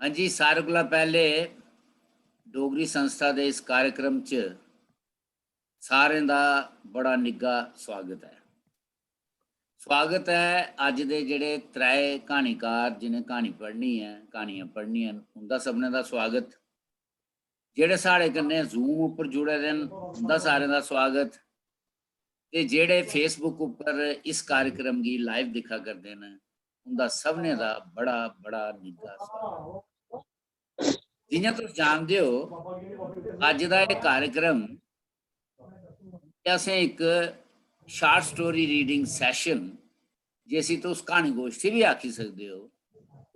हाँ जी, सारे कोला पहले डोगरी संस्था के इस कार्यक्रम च सारें दा बड़ा निग्गा स्वागत है। स्वागत है अज दे जेड़े त्रै कहानीकार जिन्हें कहानी पढ़नी है, कहानियां पढ़नियां उनका सबने दा स्वागत। जेड़े साढ़े कन्नै जूम उपर जुड़े दे न उनका सारें दा स्वागत। ते जेड़े फेसबुक उपर इस कार्यक्रम की लाइव दिखा करदे न उनका सबने दा बड़ा बड़ा निग्गा स्वागत। जियां तुस जानदे हो अज दा एह कार्यक्रम असें एक शार्ट स्टोरी रीडिंग सैशन जिसी तुस कहानी गोष्ठी भी आखी सकते हो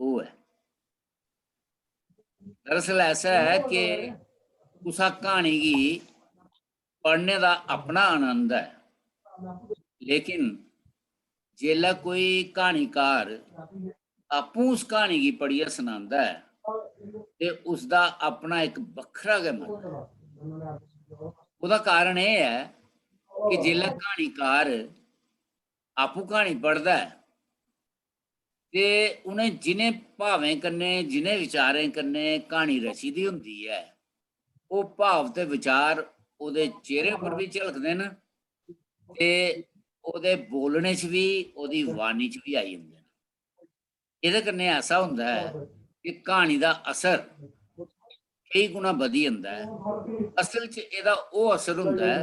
वो है। दरअसल ऐसा है कि कुसा कहानी की पढ़ने का अपना आनंद है, लेकिन जेल्लै कोई कहानीकार आपूं उस कहानी की पढ़ियै सनांदा है ते उसका अपना एक बखरा गै मन है। ਉਹਦਾ कारण यह है कि जेल्लै कहानीकार आपू कहानी पढ़दा है ते उन्हें जिन्हें भावें कन्नै जिन्हें विचारें कन्नै कहानी रची दी होंदी है वो भाव ते विचार ओहदे चेहरे उपर भी झलकदे न ते ओहदे बोलने च भी ओहदी वाणी च भी आई जंदे न। इहदे कन्नै ऐसा होंदा है कि कहानी दा असर कई गुना बधी जंदा है। असल च एहदा वो असर होंदा है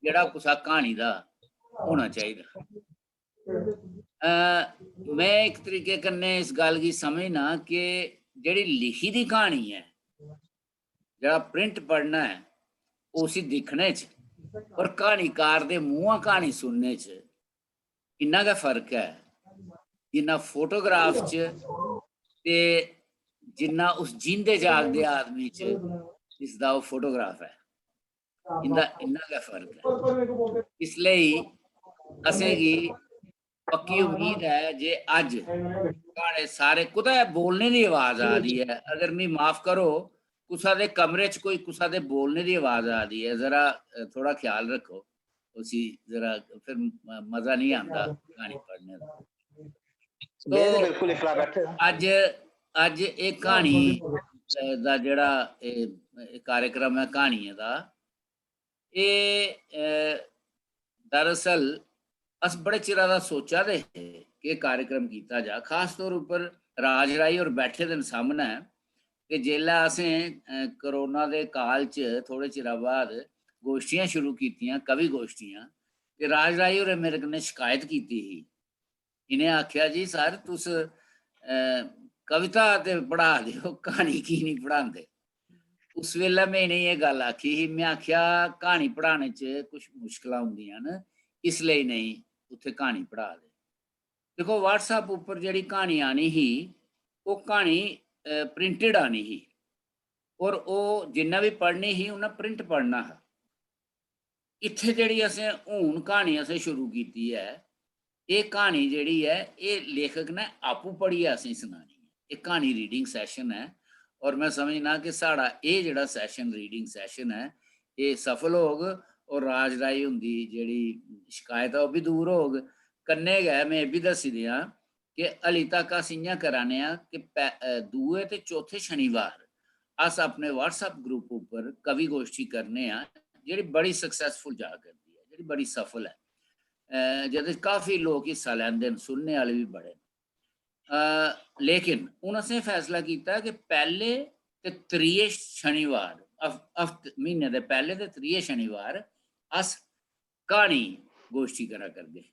जेहड़ा कुसा कहानी दा होना चाहिदा। मैं एक तरीके कन्नै इस गल गी समझना कि जेहड़ी लिखी दी कहानी है जेहड़ा प्रिंट पढ़ना है उसी दिखने च और कहानीकार दे मूँहों कहानी सुनने च इन्ना गै फर्क है जिन्ना फोटोग्राफ च ते जिन्ना उस जींदे जागदे आदमी च जिसदा वो फोटोग्राफ है इंदा इन्ना गै फर्क है। इसलिए असेंगी पक्की उम्मीद है जे अज साढ़े सारे कुतै बोलने की आवाज़ आ रही है, अगर मैं माफ़ करो कुसा दे कमरे च कोई कुसा दे बोलने की आवाज़ आ रही है, ज़रा थोड़ा ख्याल रखो उसी, ज़रा फिर मज़ा नहीं आता कहानी पढ़ने का। बिल्कुल इकला बैठे अज अज एक कहानी दा जेहड़ा कार्यक्रम है कहानियां दा दरअसल अस बड़े चिरा दा सोचा दे हे कि कार्यक्रम किया जा, खास तौर पर राज राई और बैठे दे सामने कि जेल्लै असें करोना दे काल च थोड़े चिरा बाद गोष्ठियां शुरू कीतियां, कवि गोष्ठियां, ते राज राई होरें मेरे कन्नै शिकायत की ही। इन्हें आख्या जी सर तुस कविता ते पढ़ा दो कहानी की नहीं पढ़ाते। उस वेले मैं इन्हें ये गल आखी ही, मैं आख्या कहानी पढ़ाने च कुछ मुश्किल होंदियां न इसलिए नहीं उत्थे कहानी पढ़ा दे। देखो व्हाट्सएप उपर जी कहानी आनी ही वो कहानी प्रिंटिड आनी ही और वो जिन्ना भी पढ़नी ही उन्हें प्रिंट पढ़ना है। इत्थे जी असें हून कहानी असें शुरू की है, ये कहानी जी है ये लेखक ने आपू पढ़िए असें सुनानी है। एक कहानी रीडिंग सैशन है और मैं समझना कि साड़ा ये जोड़ा सैशन रीडिंग सैशन है ये सफल होग और राज राई उनकी जी शिकायत है वह भी दूर होग। कन्ने गै मैं भी दसी दें कि हली तक अस इं कराने कि दूए ते चौथे शनिवार अस अपने व्हाट्सएप ग्रुप उपर कवि गोष्ठी करने जी बड़ी सक्सैसफुल जा करती है, जी बड़ी सफल है, जद काफ़ी लोग हिस्सा लैंदे सुनने वाले भी बड़े। लेकिन हूँ असें फैसला किया कि पहले ते त्रीए शनिवार हफ्ते महीने के पहले ते त्रीए शनिवार अस कहानी गोष्ठी करा करगे।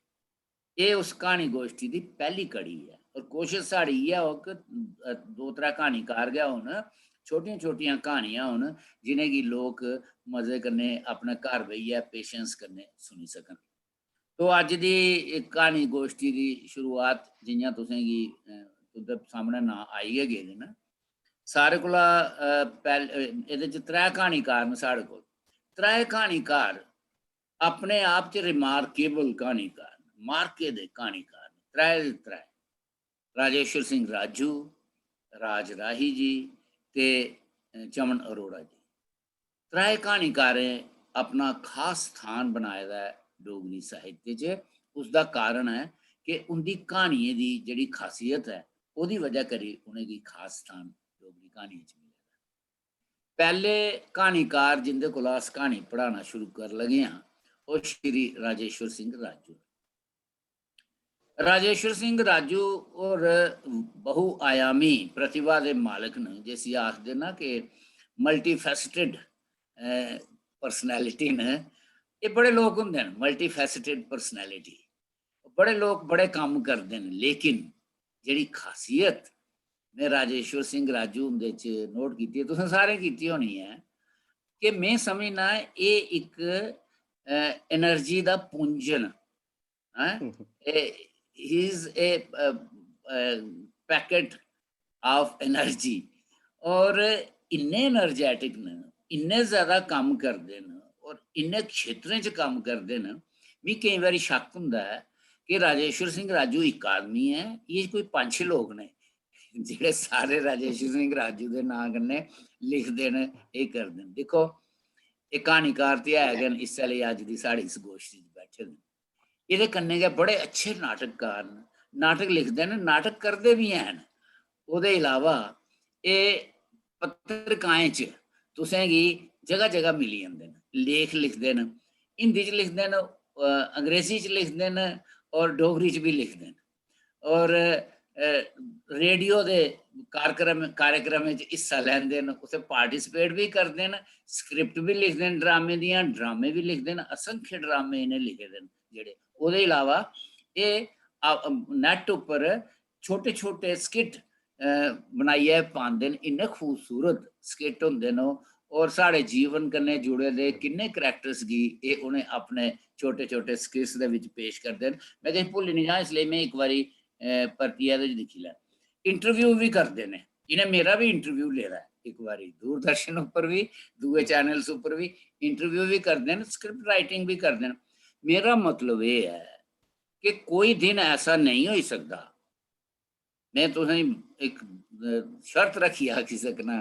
ये उस कहानी गोष्ठी की पहली कड़ी है और कोशिश साड़ी इ'यै हो कि 2-3 कहानीकार गै होन, छोटियां छोटियां कहानियां होन जिन्हें गी लोग मजे कन्नै अपने घर बेहियै पेशेंस कन्नै सुनी सकन। तो अज की कहानी गोष्ठी की शुरुआत जियां तुसेंगी तुंदे सामने ना आई गै गेदे न। सारे कोला पैह्ले एह्दे च 3 कहानीकार न साढ़े कोल। 3 कहानीकार अपने आप च रिमार्केबल कहानीकार, मार्के दे कहानीकार, 3 दे 3 राजेश्वर सिंह राजू, राज राही जी ते चमन अरोड़ा जी। 3 कहानीकारें अपना खास स्थान बनाया है डोगरी साहित्य च। उसका कारण है कि उनकी कहानियों की जी खासियत है वही वजह करी उन्हें खास स्थान डोगरी क्हानी च मिले दा। पहले कहानीकार जिंदे कोला अस कहानी पढ़ाना शुरू कर लगे हाँ वो श्री राजेश्वर सिंह राजू। राजेश्वर सिंह राजू और बहुआयामी प्रतिभा के मालक ने जिसी आखते ना कि मल्टी फैसटेड परसनैलिटी ने, ये बड़े लोग होंगे मल्टी फैसटेड परसनैलिटी, बड़े लोग बड़े काम करते हैं, लेकिन जी खासियत मैं राजेश्वर सिंह राजू उंदे च नोट की तुसें सारे की होनी है कि मैं समझना ये एक एनर्जी का पुंजन है। he is a packet of energy और इन्ने एनर्जैटिक न, इन्ने ज़्यादा काम करते हैं और इन्ने क्षेत्रें च काम करते हैं। मी कई बार शक होंदा है कि राजेश्वर सिंह राजू एक आदमी है, ये कोई 5-6 लोग ने जेड़े सारे राजेश्वर सिंह राजू के नां कन्नै लिखते हैं, ये करते हैं। देखो एक कहानीकार तो है गए इसलिए अज की साड़ी इस गोष्ठी बैठे ने, ये कन्नै गै बड़े अच्छे नाटककार न, नाटक लिखते हैं, नाटक करते भी हैं। ਉਹਦੇ इलावा ये पत्रिकाएं च तुसें गी जगह जगह मिली जाते हैं, लेख लिखते हैं, हिंदी च लिखते हैं, अंग्रेजी च लिखते हैं और डोगरी च भी लिखते हैं और रेडियो के कार्यक्रम हिस्सा लैंदे हैं, उसे पार्टिसिपेट भी करते हैं, स्क्रिप्ट भी लिखते हैं ड्रामे दियां, ड्रामे भी लिखते हैं, असंख्य ड्रामे इन्हें लिखे दे जेड़े। ਉਹਦੇ इलावा ये नैट उपर छोटे छोटे स्किट बनाइए पाते हैं, इन्ने खूबसूरत स्किट होंगे न और साढ़े जीवन कन्नै जुड़े दे किन्ने करैक्टर्स गी ये उन्हें अपने छोटे छोटे स्किट्स दे विच पेश करते हैं। मैं कहीं भुल्ली नहीं जां, इसलिए मैं एक बारी परतियै दे दिक्खी लै। इंटरव्यू भी करते हैं, इन्हें मेरा भी इंटरव्यू लेदा है एक बारी, दूरदर्शन उपर भी दूए चैनल्स उपर भी इंटरव्यू भी करते हैं, स्क्रिप्ट राइटिंग भी करते हैं। मेरा मतलब ये है कि कोई दिन ऐसा नहीं हो सकता, मैं तुसें एक शर्त रखी आखी सकना,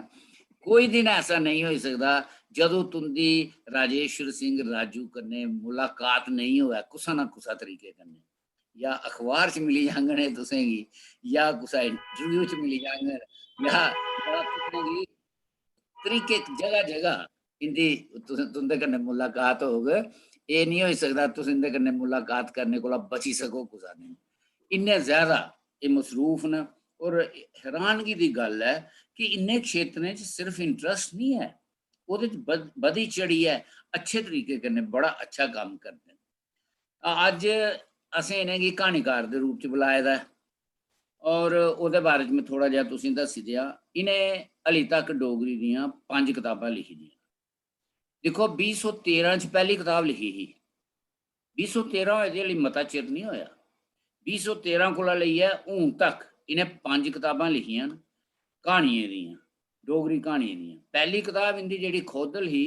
कोई दिन ऐसा नहीं हो सकता जदों तुंदी राजेश्वर सिंह राजू कन्नै मुलाकात नहीं होऐ कुसा ना कुसा तरीके कन्नै, या अखबार च मिली जाङन तुसें गी, या कुसा इंटरव्यू च मिली जाङन, या तुसें गी तरीके जगह जगह इंदी तुंदे कन्नै मुलाकात होग। ये नहीं हो सकता तुस इंदे कन्नै मुलाकात करने कोला बची सको कुसा दिन, इन्ने ज़्यादा ये मसरूफ न। और हैरानगी की गल है कि इन्ने क्षेत्रें च सिर्फ इंटरस्ट नहीं है, ओहदे च बधी चढ़ी है, अच्छे तरीके कन्नै बड़ा अच्छा काम करते हैं। अज असें इन्हें गी कहानीकार के रूप च बुलाए दा है और ਉਹਦੇ बारे में थोड़ा जिहा तुसें दस्सी देआ। इन्हें हली तक डोगरी दियां 5 किताबां लिखी दियां। देखो 2013 च पहली किताब लिखी ही, 2013 होए दे हली मता चिर नहीं होया, 2013 कोला लेइयै हून तक इन्हें 5 किताबां लिखियां न कहानियें दियां, डोगरी कहानियें दियां। पहली किताब इंदी जेह्ड़ी खोदल ही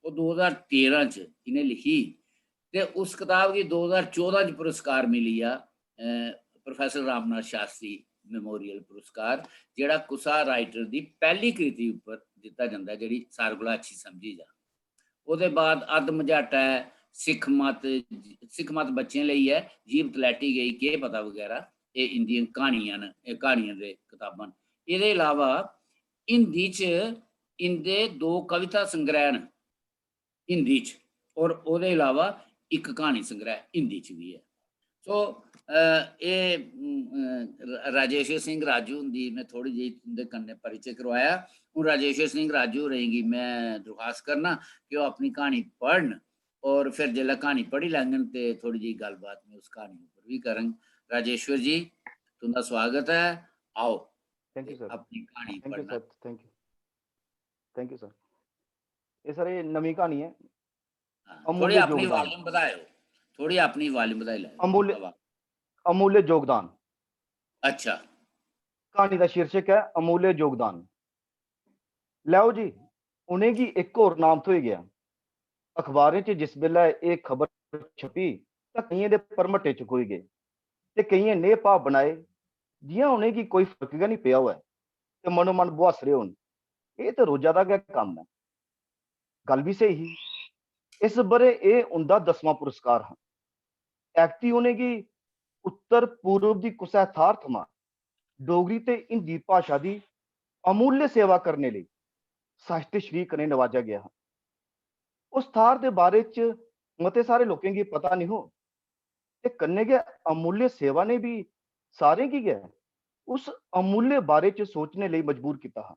वो 2013 च इन्हें लिखी ते उस किताब गी 2014 च पुरस्कार मिली आ, प्रोफैसर रामनाथ शास्त्री मेमोरियल पुरस्कार, जेड़ा कुसा राइटर दी पहली कृति उपर दिता जांदा जेड़ी सारे कोला अच्छी समझी जा। ਉਹਦੇ बाद अद्ध मझाटा है, सिख मत बच्चें ਲਈ है, जीव तलैटी गई केह् पता वगैरह, ये इंदियां कहानियां न, ये कहानियां दे किताबां न। एह्दे इलावा हिंदी च इंदे 2 कविता संग्रह न हिंदी च, और ਉਹਦੇ इलावा एक कहानी संग्रह हिंदी च भी है। सो ये राजेश्वर सिंह राजू दी मैं थोड़ी जी तुंदे कन्नै परिचय करवाया। हूँ राजेश्वर सिंह राजू रहेंगी मैं दरखास्त करना कि वो अपनी कहानी पढ़न और फिर जिसलै कहानी पढ़ी लैङन तो थोड़ी जी गलबात में उस कहानी उपर भी करन। राजेश्वर जी तुंदा स्वागत है, आओ थैंक यू सर, अपनी कहानी थैंक यू पढ़ना। Sir, thank you sir. ये सर ये नवी कहानी है, हाँ, थोड़ी अमूल्य अपनी योगदान। वॉल्यूम बढ़ाओ, थोड़ी अपनी वॉल्यूम बढ़ाई लै अमूल्य आवाज़। अमूल्य योगदान। अच्छा कहानी का शीर्षक है अमूल्य योगदान। लैओ जी, उन्हें की एक और नाम थ्होई गया। अखबारें च जिस बेल्लै ये खबर छपी तां केइयें दे परमट्टे चुकोई गए ते केइयें नेह भाव बनाए जि'यां उ'नें गी कोई फर्क गै नहीं पेआ होऐ ते मनो मन बुहासरे होन। एह् ते रोजा दा गै कम्म है। गल भी स्हेई ही। इस ब'रे एह् उं'दा 10वां पुरस्कार हा। ऐगती उ'नें गी उत्तर पूर्व दी कुसै थाह्र थमां डोगरी ते हिंदी भाशा दी ਅਮੁੱਲੇ ਸੇਵਾ ਕਰਨੇ ਲਈ ਸਾਹਿਤ ਸ਼੍ਰੀ ਕਨੇ ਨਵਾਜਿਆ ਗਿਆ ਹੈ। ਉਸ ਥਾਰ ਦੇ ਬਾਰੇ ਚ ਮਤੇ ਸਾਰੇ ਲੋਕਾਂ ਕੀ ਪਤਾ ਨਹੀਂ ਹੋ ਤੇ ਕੰਨੇ के अमूल्य सेवा ने भी सारे की गए उस अमूल्य बारे च सोचने ਲਈ ਮਜਬੂਰ ਕੀਤਾ ਹੈ।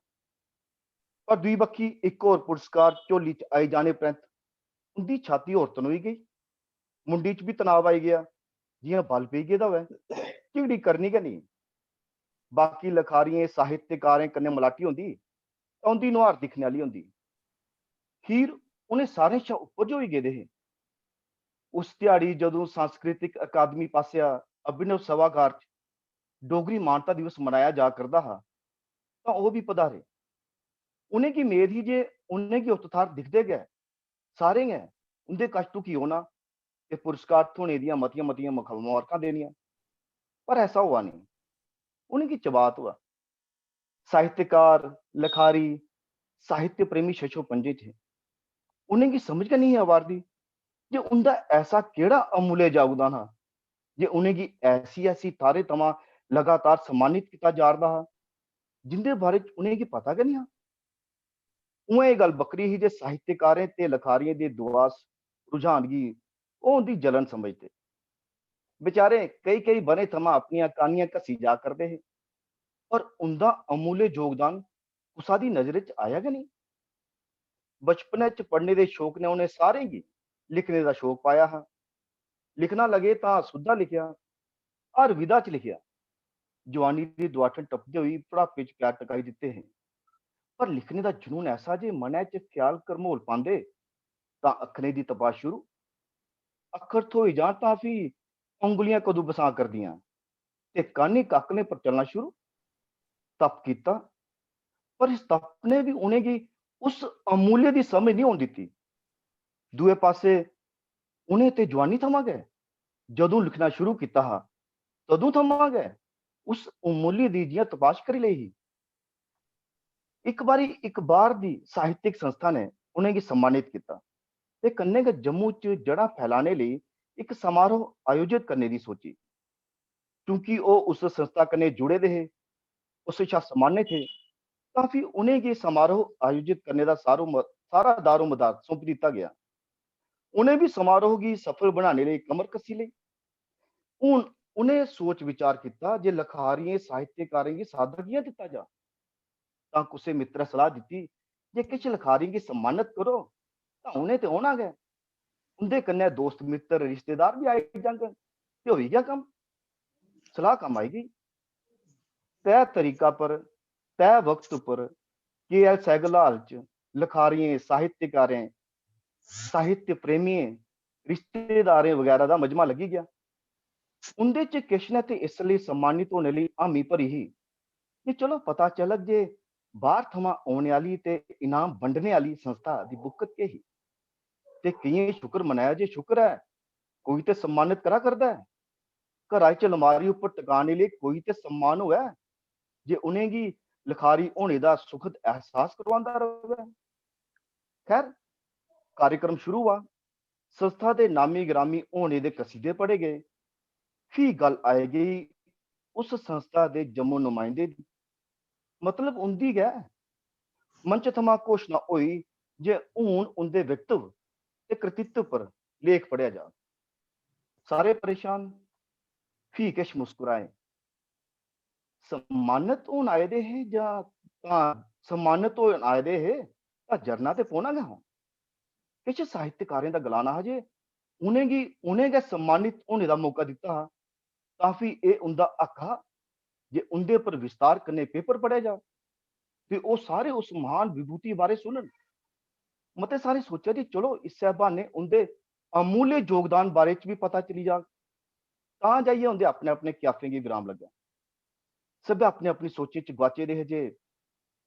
ਪਰ ਦੂਈ ਬੱਖੀ ਇੱਕ ਹੋਰ ਪੁਰਸਕਾਰ ਝੋਲੀ ਚ ਆਏ ਜਾਣੇ ਪ੍ਰੰਤ ਉਹਦੀ ਛਾਤੀ ਔਰਤ ਨੂੰ ਹੀ ਗਈ, ਮੁੰਡੀ ਚ ਵੀ ਤਣਾਅ ਆਈ ਗਿਆ, ਜਿਵੇਂ ਬਲ ਪਈ ਗਿਆ ਦਾ ਵੈ ਝਿਗੜੀ ਕਰਨੀ ਕਿ ਨਹੀਂ। ਬਾਕੀ ਲਖਾਰੀਆਂ ਸਾਹਿਤਕਾਰਾਂ ਕੰਨੇ ਮਲਾਟੀ ਹੁੰਦੀ ਤਾਂ ਉਹਦੀ ਨੁਹਾਰ ਦਿਖਣ ਵਾਲੀ ਹੁੰਦੀ। ਹੀਰ ਉਹਨੇ ਸਾਰੇ ਸ਼ਾ ਉੱਪਰ ਜੋ ਹੀ ਗਏ ਦੇ ਉਸ ਦਿਹਾੜੀ ਜਦੋਂ सांस्कृतिक अकादमी पासिया अभिनव सभागार च डोगरी मानता दिवस मनाया जा करदा हा तां ओह भी पधारे। उन्हें की मेद ही जे उन्हें की उत्थार दिखदे गए सारे गए उनके कष्ट की होना ते पुरस्कार थोने दियां मतियां मतियां मुबारकां देनियां, पर ऐसा हुआ नहीं। उन्हें की चबात हुआ। साहित्यकार लखारी साहित्य प्रेमी शशो पंजे थे, उन्हें की समझ का नहीं है आवारदी जे उनका ऐसा केड़ा अमूल्य योगदान है जे उन्हें की ऐसी ऐसी तारे तमा लगातार सम्मानित किया जा रहा है जिंदे बारे उन्हें की पता कि नहीं। उवें गल बकरी ही जे साहित्यकारें ते लखारियों के दुआस रुझान की वो उनकी जलन समझते। बेचारे कई कई बने थमा अपनी कहानियां घसी जा करते हैं पर उनका अमूल्य योगदान कुसा दी नजर च आया कि नहीं। बचपने च पढ़ने के शौक ने उन्हें सारे की लिखने का शौक पाया है। लिखना लगे तो सुधा लिखिया, हर विधा च लिखिया। जवानी की दुआठन टपदे हुई बुढ़ापे च प्यार टकाई दिते हैं, पर लिखने का जुनून ऐसा जे मनै च ख्याल करमोल पांदे तां अखने की तपाश शुरू। अखर थोई जान तां भी उंगलियां कदू बसा कर दियां ते कानी काकने पर चलना शुरू। तप कीता पर इस तप ने भी उन्हें की उस अमूल्य की समझ नहीं होने दी। दूए पासे उन्हें ते जवानी थमा गए, जदों लिखना शुरू किया हा तदों थमा गए उस अमूल्य दी जियां तपाश करी लई ही। एक बारी एक बार दी साहित्यिक संस्था ने उन्हें की सम्मानित किया ते कन्ने के जम्मू च जड़ा फैलाने लिए एक समारोह आयोजित करने की सोची। क्योंकि वो उस संस्था कन्ने जुड़े रहे उस शा सम्मानित थे, काफी उन्हें की समारोह आयोजित करने का सारा दारोमदार सौंप दिता गया। उन्हें भी समारोह की सफल बनाने लिए कमर कसी ली। उन्हें सोच विचार किया जे लखारियों साहित्यकारों की सादगियां दिता जा तां कुसे मित्र सलाह दी जे किश लखारियों की सम्मानित करो तां उन्हें ते होना गए उनके कन्ने दोस्त मित्र रिश्तेदार भी आए जांगे ते होई गया कम। सलाह कम आई गई। तय तरीका पर तय वक्त पर के एल सैगलाल च लखारियों साहित्यकारें साहित्य प्रेमी रिश्तेदारें वगैरह का मजमा लगी गया। उनके च किश ने ते इसलिए सम्मानित होने लिए हामी भरी ही कि चलो पता चलक जे बाहर थमा आने वाली ते इनाम वंडने वाली संस्था की बुकत के ही ते कई शुक्र मनाया जे शुक्र है कोई ते सम्मानित करा करदा है। घरा च अलमारी ऊपर टकाने लिए कोई ते सम्मान होया जे उन्हें की लखारी होने का सुखद एहसास करवांदा रहे। खैर कार्यक्रम शुरू हुआ। संस्था के नामी ग्रामी होने के कसीदे पढ़े गए। फिर गल आए गई उस संस्था के जम्मू नुमाइंदे दी, मतलब उनकी गै मंच थमा घोषणा हुई जे हून उनके व्यक्तित्व ते कृतित्व पर लेख पढ़िया जा। सारे परेशान फिर किश मुस्कुराए। सम्मानित होने आए दे है जां सम्मानित होने आए दे है तां जरना ते पौना गै हों। किश साहित्यकारें का गलाना है जे उन्हें गै सम्मानित होने का मौका दिता हा तां फिर ये उनका हक हा जे उनके पर विस्तार करने पेपर पढ़े जा ते वो सारे उस महान विभूति बारे सुनन। मते सारे सोचा जी चलो इस बहाने उनके अमूल्य योगदान बारे च भी पता चली जा तां जाइए उनके अपने अपने क्याफे की विराम लगा। सब अपने अपनी सोचे च गुआचे दे जे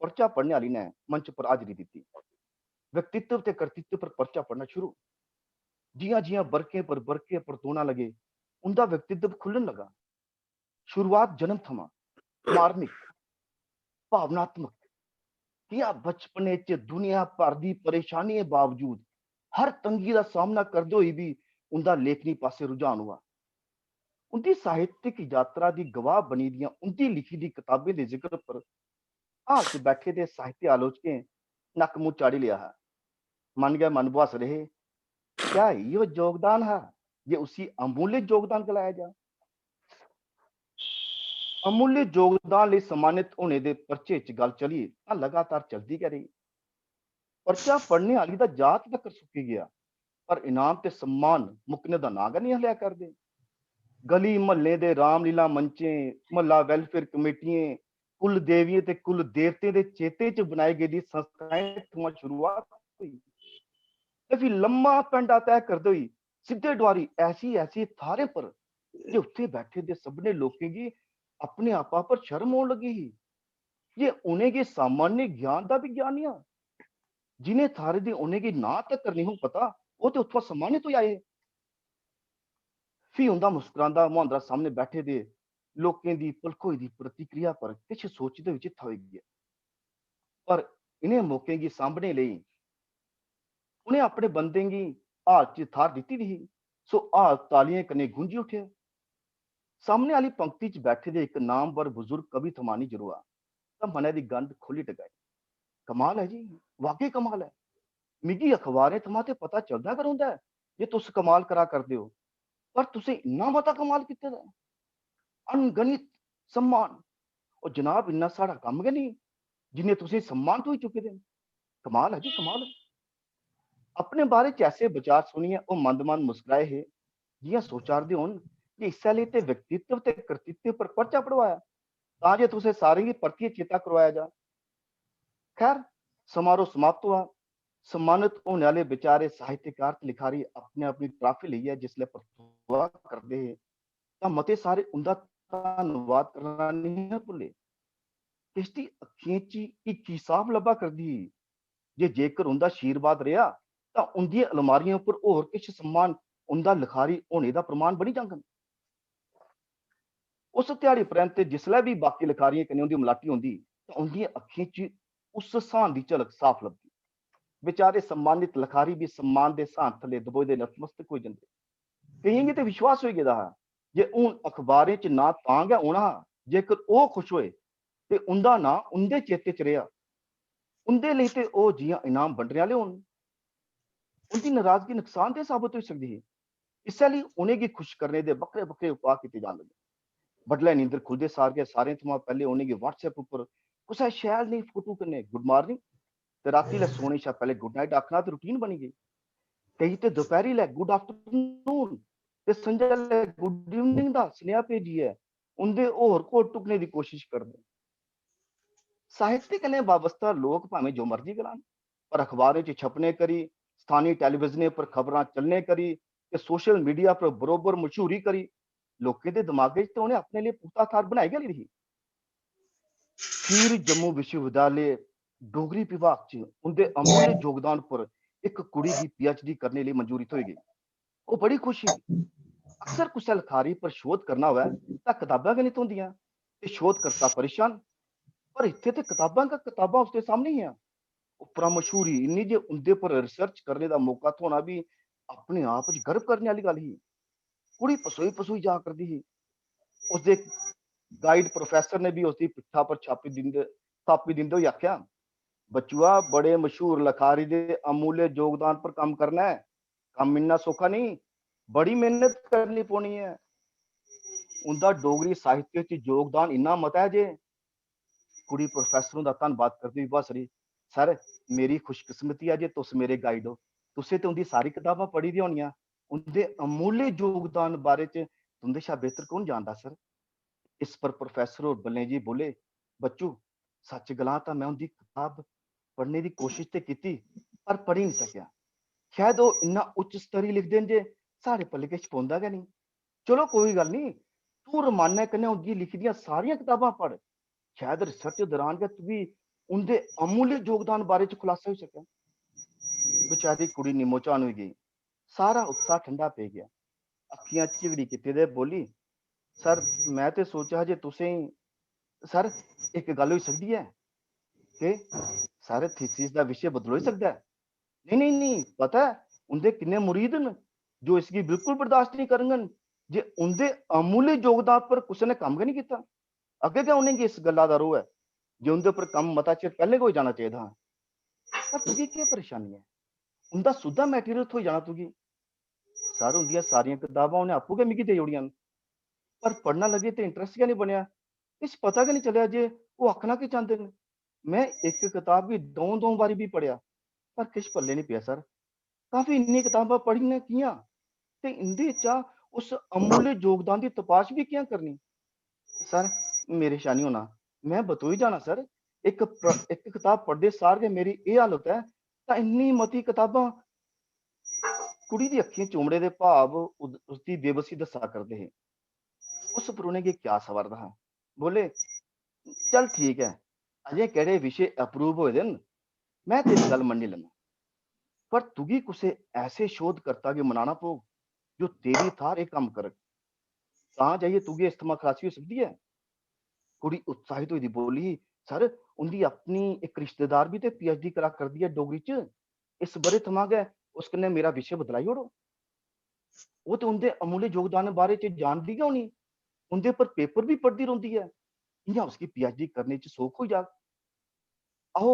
पर्चा पढ़ने वाली ने मंच पर हाजिरी दी। व्यक्तित्व ते कर्तृत्व पर पर्चा पढ़ना शुरू। जियां जियां बरके पर तोड़ना लगे उनका व्यक्तित्व खुलन लगा। शुरुआत जन्म थमा मार्मिक भावनात्मक किया बचपने च दुनिया भर की परेशानी के बावजूद हर तंगी का सामना करते हुए भी उनका लेखनी पासे रुझान हुआ। उनकी साहित्यिक यात्रा की गवाह बनी दियां उनकी लिखी दी किताबें के जिक्र पर हाल च बैठे दे साहित्य आलोचकें नक मुंह चाड़ी लिया है। मन गए मन बस रहे, क्या यो योगदान है? ये उसी अमूल्य योगदान कहलाया जा। अमूल्य योगदान ਲਈ सम्मानित होने ਦੇ ਪਰਚੇ 'ਚ ਗੱਲ ਚਲੀ ਤਾਂ ਲਗਾਤਾਰ ਚਲਦੀ ਗਈ ਰਹੀ। ਪਰਚਾ ਪੜ੍ਹਨੇ ਵਾਲੀ ਦਾ ਜਾਤ ਤੱਕ ਸੁੱਕੀ ਗਿਆ, ਪਰ ਇਨਾਮ ਤੇ सम्मान ਮੁੱਕਣੇ ਦਾ ਨਾਂ ਗਾ ਨਹੀਂ ਲਿਆ ਕਰਦੇ। ਗਲੀ ਮਹੱਲੇ ਦੇ ਰਾਮਲੀਲਾ ਮੰਚੇ, ਮਹੱਲਾ ਵੈਲਫੇਅਰ ਕਮੇਟੀਆਂ, ਕੁਲ ਦੇਵੀਆਂ ਤੇ ਕੁਲ ਦੇਵਤੇ ਦੇ ਚੇਤੇ 'ਚ ਬਣਾਏ ਗਏ ਦੀ ਸੰਸਥਾएं ਤੋਂ ਸ਼ੁਰੂਆਤ ਹੋਈ ਤੇ ਫਿਰ ਲੰਮਾ ਪੈਂਡਾ ਤੈਅ ਕਰਦੇ ਹੋਈ ਸਿੱਧੇ ਦੁਆਰੀ ਐਸੀ ਥਾਰੇ ਪਰ ਜੇ ਉੱਥੇ ਬੈਠੇ ਦੇ ਸਭਨੇ ਲੋਕਾਂ ਦੀ अपने आपा पर शर्म होने लगी ही। ये उन्हें के सामान्य ज्ञान का भी ज्ञान नहीं है, जिन्हें थारे दी उन्हें की ना तक करनी हो पता वो तो उत्थों सम्मानित हो आए। फिर उनका मुस्कुरांदा मुहांदरा सामने बैठे दे लोकें दी पलखोई दी प्रतिक्रिया पर किछ सोचते हुए चित्त हो गया। पर इन्हें मौके की सामने ले उन्हें अपने बंदे की हाल च थार दी थी, सो हाल तालियां कने गूंजी उठे। सामने वाली पंक्ति च बैठे दे एक नामवर बुजुर्ग कवि थमानी जरूर तो मने दी गंद खुली टकाई। कमाल है जी, वाकई कमाल है। मिगी अखबारें थमा ते पता चलदा कर हुंदा है जे तुस कमाल करा करदे हो, पर तुसें इन्ना मता कमाल कीते दा है। अनगणित सम्मान और जनाब इन्ना साड़ा कम गै नहीं जिन्हें तुसें सम्मान तो ही चुके दे। कमाल है जी, कमाल है। अपने बारे च ऐसे विचार सुनिए वो मंद मंद मुस्कुराए है जियां सोचारदे होन कि इस्सै लेई ते व्यक्तित्व ते कृतित्व पर पर्चा पढ़वाया तां जे तुसें सारें गी परतियै चेता करवाया जा। खैर, समारोह समाप्त हुआ। सम्मानित होने वाले बेचारे साहित्यकार ते लिखारी अपने अपनी ट्राफी लेइयै जिसलै परतोआ करदे हे तां मते सारे उंदा धन्नवाद करना नहीं भुल्ले। किसदी अक्खियें च इक ही साफ लब्भा करदी ही जे जेकर उंदा आशीर्वाद रेहा तां उंदियां अलमारियां उप्पर होर किश सम्मान उंदा लिखारी होने दा प्रमाण बनी जाङन। उस ध्याड़ी परैंत जिसलै भी बाकी लिखारियें कन्नै उंदी मलाटी होंदी तां उंदियां अक्खियें च उस स्हान दी झलक साफ लभदी। बेचारे सम्मानित लिखारी भी सम्मान दे स्हान थल्ले दबोए दे नतमस्तक होई जंदे। केइयें गी ते विश्वास होई गेदा हा जे हुण अखबारें च नां तां गै औना हा जेकर ओह् खुश होए ते उंदा नां उंदे चेते च रेहा। उंदे लेई ते ओह् जि'यां इनाम बंडने आह्ले होन। उंदी नाराजगी नुकसानदेह साबत होई सकदी ही। इस्सै लेई उ'नें गी खुश करने दे बक्खरे बक्खरे उपाऽ कीते जान लगे। बडलै नींदर खुलदे सार गै सारें थमां पैह्लें उ'नें गी व्हाट्सएप उप्पर कुसै शैल नेही फोटो कन्नै गुड मॉर्निंग ते राती लै सोने शा पैह्लें गुड नाइट आखना ते रूटीन बनी गेई। केई ते दपैह्री लै गुड आफ्टरनून ते संझा लै गुड इवनिंग दा सनेहा भेजियै उं'दे होर घोट टुकने दी कोशिश करदे। साहित्य कन्नै वाबस्ता लोक भावें जो मर्जी गलान, पर अखबारें च छपने करी, स्थानी टेलीविजनें पर खबरां चलने करी ते सोशल मीडिया पर बरोबर मशहूरी करी लोकें दे दमागे च ते उ'नें अपने लिए पुख्ता थाह्र बनाई गै लेदी ही। फिर जम्मू विश्वविद्यालय डोगरी विभाग च उं'दे अमूल्य योगदान पर इक कुड़ी गी पीएचडी करने लेई मंजूरी थ्होई गेई। ओह् बड़ी खुश ही। अक्सर कुसै लखारी पर शोध करना होऐ तां कताबां गै निं थ्होंदियां ते शोधकर्ता परेशान। पर इत्थे ते कताबां गै कताबां उसदे सामने हियां। उप्परा मशहूरी इन्नी जे उं'दे पर रिसर्च करने दा मौका थ्होना भी अपने आप च गर्व करने आह्ली गल्ल ही। कुड़ी पसोई पसोई जा करदी ही। उसदे गाइड प्रोफेसर ने भी उसदी पिट्ठा पर थापी दिंदे होई आखेआ, बच्चुआ बड़े मशहूर लखारी दे अमूल्य योगदान पर कम्म करना है। कम्म इन्ना सौखा नहीं, बड़ी मेहनत करनी पौनी है। उं'दा डोगरी साहित्य च योगदान इन्ना मता है जे कुड़ी प्रोफेसरों दा धन्नवाद करदी होई बसरी, सर मेरी खुशकिस्मती है जे तुस मेरे गाइड हो। तुसें ते उं'दी सारी कताबां पढ़ी दियां होनियां। उं'दे अमूल्य योगदान बारे च तुं'दे शा बेहतर कौन जानदा सर? इस पर प्रोफेसर होर बल्लें जी बोले, बच्चू सच गलां तां मैं उं'दी कताब पढ़ने दी कोशिश ते कीती पर पढ़ी नहीं सकेआ। शायद ओह् इन्ना उच्च स्तरी लिखदे न जे साढ़े पल्ले किश पौंदा गै नहीं। चलो कोई गल्ल नहीं, तू रमानै कन्नै उं'दी लिखी दियां सारियां कताबां पढ़। शायद रिसर्च दौरान गै तुगी उं'दे अमूल्य योगदान बारे च खुलासा होई सकै। बेचारी कुड़ी निम्मो-झान होई गेई। सारा उत्साह ठंडा पेई गेआ। अक्खियां झिगड़ी कीते दे बोली, सर मैं ते सोचेआ जे तुसें सर इक गल्ल होई सकदी है के सर थीसिस दा विशे बदलोई सकदा है। नहीं नहीं नहीं, पता है उं'दे किन्ने मुरीद न जो इसगी बिल्कुल बर्दाश्त नहीं करङन जे उं'दे अमूल्य योगदान पर कुसै ने कम्म गै नहीं कीता। अग्गें गै उ'नें गी इस गल्ला दा रोह् है। जे उनके उपर कम मता चिर पहले कोई जाना चाहिए था। पर तुगी क्या परेशानी है? उनका सुधा मैटीरियल थोई जाना तुगी। सर उनकी सारियां किताबां उन्हें आपू के मिगी दे जोड़ियां पर पढ़ना लगे तो इंटरेस्ट क्या नहीं बनया। इस पता क्या नहीं चलिया जे वो आखना की चाहते हैं। मैं एक किताब भी दो बारी भी पढ़िया पर किश पल्ले नहीं पिया सर। काफी इन्नी किताबां पढ़ी ने किया ते इंदे चा उस अमूल्य योगदान की तपाश भी क्या करनी। सर मेरे शानी होना मैं बतो ही जाना सर। एक किताब पढ़दे सार के मेरी ये हालत है तां इन्नी मती किताबां कुड़ी दी अखियां चूमड़े दे भाव उसकी बेबसी दसा करते हैं। उस परुने की क्या सवारदा हा। बोले चल ठीक है अजय केड़े विषय अप्रूव होए दे न मैं तेरी गल मन्नी लैना पर तुगी कुसे ऐसे शोधकर्ता गी मनाना पौग जो तेरी थार एक काम करग तां जाइए तुगी इस्तमा खलासी हो सकदी है। कुड़ी उत्साहित होई दी बोली सर उंदी अपनी एक रिश्तेदार भी ते पीएचडी करा करदी है डोगरी च। इस बरे थमां गै उस कन्नै मेरा विषय बदलाई ओड़ो। वो ते उंदे अमूल्य योगदान बारे च जानदी गै होनी। उंदे पर पेपर भी पढ़दी रौंह्दी है। इ'यां उसकी पीएचडी करने च सौख होई जाग। आहो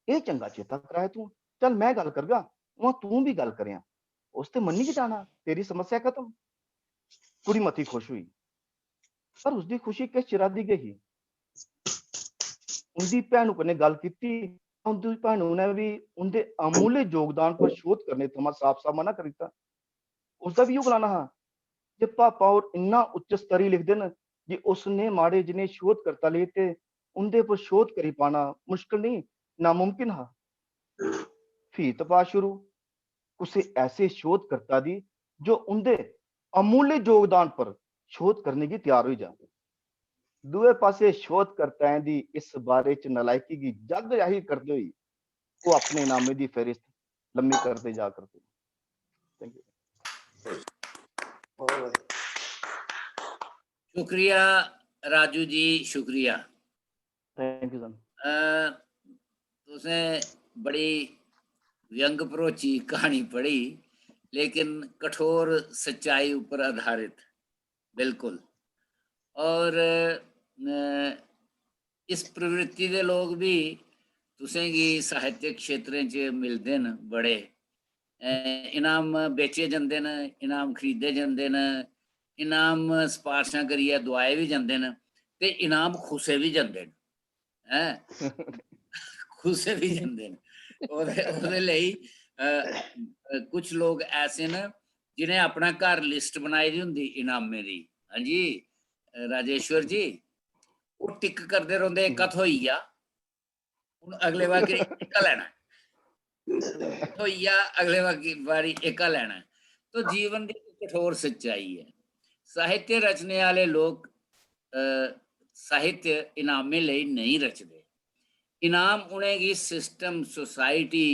एह् चंगा चेता कराया तूं। चल मैं गल करगा उ'आं तूं भी गल करेआं। उस ते मन्नी गै जाना तेरी समस्या खत्म। कुड़ी मती खुश हुई पर उसदी खुशी किश चिरा दी गै ही। उंदी भैनू कन्नै गल कीती उंदी भैनू ने भी उंदे अमूल्य योगदान पर शोध करने थमां साफ-साफ मना करी दित्ता। उसदा भी इयो गलाना हा जे पापा होर इन्ना उच्च स्तरी लिखदे न जे उसने माड़े जनेह् शोधकर्ता लेई ते उंदे पर शोध करी पाना मुश्किल नहीं नामुमकिन हा। फ्ही तपाश शुरू कुसे ऐसे शोधकर्ता दी जो उंदे अमूल्य योगदान पर शोध करने गी त्यार होई जा। दूए पासे शोधकर्ताएं दी इस बारे च नलायकी गी जग जाहिर करदे होई वो अपने इनामें दी फेहरिस्त लम्मी करदे जा करदे। Thank you. बहुत बढ़िया। शुक्रिया राजू जी, शुक्रिया। Thank you sir. तुसें बड़ी व्यंग भरोची कहानी पढ़ी लेकिन कठोर सच्चाई ऊपर आधारित बिल्कुल। और इस प्रवृत्ति दे लोग भी तुसें गी साहित्यक क्षेत्रें च मिलदे न बड़े। इनाम बेचे जंदे न, इनाम खरीदे जंदे न, इनाम सपारशां करियै दोआए भी जंदे न ते इनाम खुसे भी जंदे न। हैं खुसे भी जंदे न। ओह्दे लेई कुछ लोग ऐसे न जिन्हें अपना घर लिस्ट बनाई दी होंदी इनामें दी। हां जी राजेश्वर जी वो टिक करदे रौंह्दे एह्का थ्होई गेआ हुन अगले बारी एह्का लैना थ्होई गेआ अगले बारी एह्का लैना। तो जीवन दी कठोर सच्चाई है। साहित्य रचने आह्ले लोग साहित्य इनामें लेई नहीं रचदे। इनाम उ'नेंगी सिस्टम सोसाइटी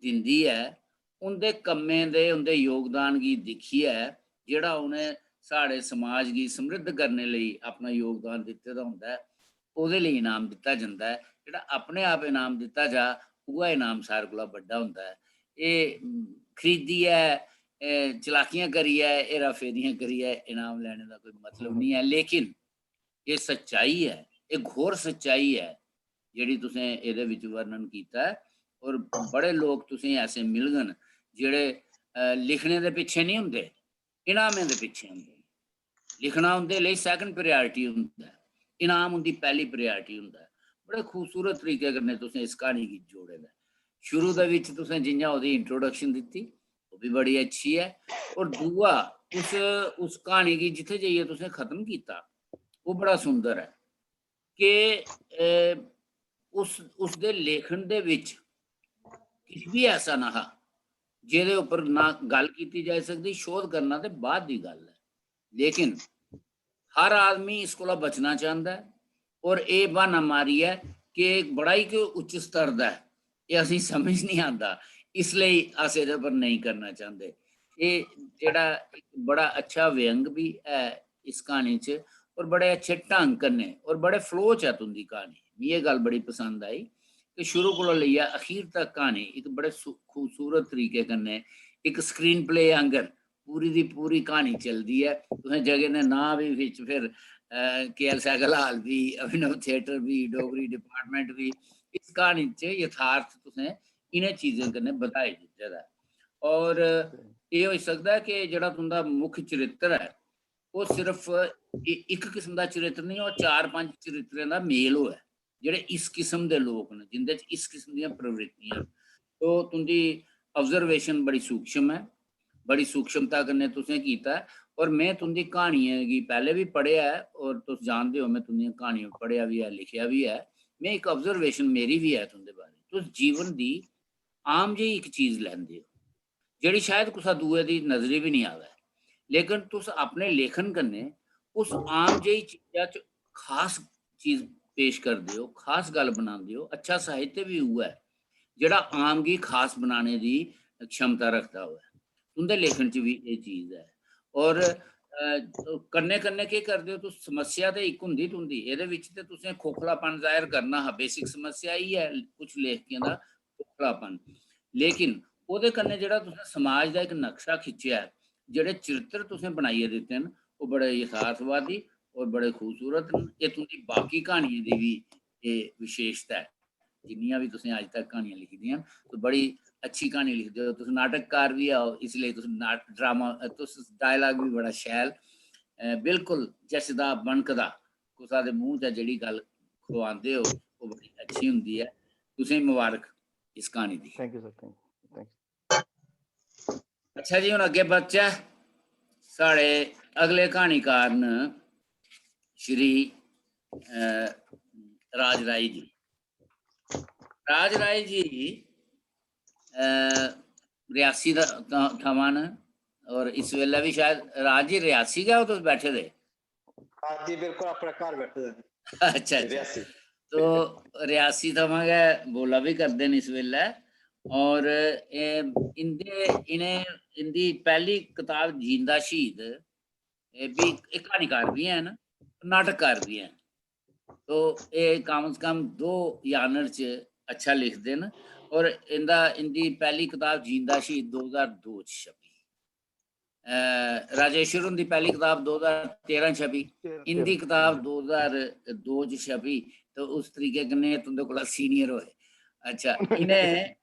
दिंदी ऐ उं'दे कम्में दे उं'दे योगदान गी दिक्खियै जेह्ड़ा उ'नें साढ़े समाज गी समृद्ध करने लेई अपना योगदान दित्ते दा होंदा ऐ ओह्दे लेई इनाम दित्ता जंदा है। जेह्ड़ा अपने आप इनाम दित्ता जा उ'ऐ इनाम सारें कोला बड्डा होंदा है। एह् खरीदियै चलाकियां करियै हेरा फेरियां करियै इनाम लैने दा कोई मतलब नहीं है। लेकिन एह् सच्चाई है, एह् घोर सच्चाई है जेह्ड़ी तुसें एह्दे विच वर्णन कीता है। और बड़े लोग तुसें ऐसे मिलङन जेह्ड़े लिखने दे पिच्छे नहीं हुंदे, इनामें दे पिच्छे हुंदे। लिखना उं'दे लेई सैकंड प्रायोरिटी हुंदा है, इनाम उं'दी पैह्ली प्रायोरिटी हुंदा है। बड़े खूबसूरत तरीके कन्नै तुसें इस क्हानी गी जोड़े दा है। शुरू दे विच तुसें जि'यां ओह्दी इंट्रोडक्शन दित्ती ओह् भी बड़ी अच्छी है। और दूआ उस क्हानी गी जित्थे जाइयै तुसें खत्म कीता ओह् बड़ा सुंदर है कि उसदे लेखन दे विच किश भी ऐसा ना हा जेह्दे उप्पर ना गल्ल कीती जाई सकदी। शोध करना ते बाद दी गल्ल है। लेकिन हर आदमी इस कोला बचना चांह्दा है और एह् ब्हाना मारियै कि एह् बड़ा ही कोई उच्च स्तर दा है एह् असेंगी समझ नहीं आंदा इसलेई अस एह्दे पर नेईं करना चांह्दे। एह् जेह्ड़ा बड़ा अच्छा व्यंग भी है इस क्हानी च और बड़े अच्छे ढंग कन्नै और बड़े फ्लो च है तुंदी क्हानी। मिगी एह् गल्ल बड़ी पसंद आई कि शुरू कोला लेइयै अखीर तक क्हानी इक बड़े खूबसूरत तरीके कन्नै इक स्क्रीन प्ले आंगर पूरी दी पूरी क्हानी चलदी है। तुसें जगह दे नांऽ भी बिच फिर KL सैगल हाल भी, अभिनव थिएटर भी, डोगरी डिपार्टमेंट भी, इस क्हानी च यथार्थ तुसें इन्हें चीजें कन्नै बधाई दित्ते दा है। और ये होई सकदा है कि जेह्ड़ा तुंदा मुक्ख चरित्र है वो सिर्फ इक किस्म दा चरित्र नहीं, ओह् 4-5 चरित्रें दा मेल होऐ जेह्ड़े इस किस्म दे लोक न, जिंदे च इस किस्म दियां प्रवृत्तियां न। तो तुंदी ऑब्जर्वेशन बड़ी सूक्ष्म है, बड़ी सूक्ष्मता कन्नै तुसें कीता है। और मैं तुंदी क्हानियें गी पैह्ले भी पढ़ेआ है, और तुस जानदे हो मैं तुंदियां क्हानियां पढ़ेआ भी है, लिखेआ भी है। मैं इक ऑब्जर्वेशन मेरी भी है तुंदे बारे, तुस जीवन दी आम जेही इक चीज लैंदे हो जेह्ड़ी शायद कुसै दूए दी नजरी भी नहीं आवे, लेकिन तुस अपने लेखन कन्नै उस आम जेही चीजा च खास चीज पेश करदे हो, खास गल्ल बनांदे हो। अच्छा साहित्य भी उ'ऐ जेह्ड़ा आम गी खास बनाने दी क्षमता रखदा होऐ। तुंदे लेखन च भी एह् चीज है। और कन्नै कन्नै केह् करदे हो तुस, समस्या ते इक होंदी तुंदी, एह्दे विच ते तुसें खोखलापन ज़ाहिर करना हा, बेसिक समस्या इ'यै है कुछ लेखकें दा, खोखलापन। लेकिन ओह्दे कन्नै जेह्ड़ा तुसें समाज दा इक नक्शा खिच्चेआ है, जेह्ड़े चरित्र तुसें बनाइयै दित्ते न, ओह् बड़े यथार्थवादी और बड़े खूबसूरत न। एह् तुंदी बाकी क्हानियें दी भी एह् विशेशता है। जिन्नियां भी तुसें अज तक क्हानियां लिखी दियां न, तो बड़ी अच्छी क्हानी लिखदे हो। तुस नाटककार भी हो, इसलिए तुस ड्रामा, तुस डायलॉग भी बड़ा शैल, बिल्कुल जचदा बनकदा, कुसै दे मूंह च जेह्ड़ी गल्ल खुआंदे हो ओह् बड़ी अच्छी हुंदी है। तुसें मुबारक इस क्हानी दी। थैंक यू सर, थैंक अच्छा जी, हुन अग्गे बधचै। साढ़े अगले क्हानीकार न श्री राज राय जी। राज राय जी रियासी दा थमां न, और इस वेल्लै भी शायद राज जी रियासी गै हो तुस बैठे दे? हाँ जी, बिल्कुल अपने घर बैठे दे। अच्छा अच्छा। रियासी। तो रियासी थमां गै बोला भी करदे न इस वेल्लै। और इंदी पैह्ली कताब जींदा शहीद, एह् भी इक क्हानीकार भी हैन, नाटककार भी हैन। तो एह् कम से कम 2 यानर च अच्छा लिखदे न। और इंदी पैह्ली कताब जींदा शहीद 2002 च छपी। राजेश्वर हुंदी पैह्ली कताब 2013 छपी, इंदी कताब 2002 च छपी। तो उस तरीके कन्नै तुंदे कोला सीनियर होए। अच्छा, इ'नें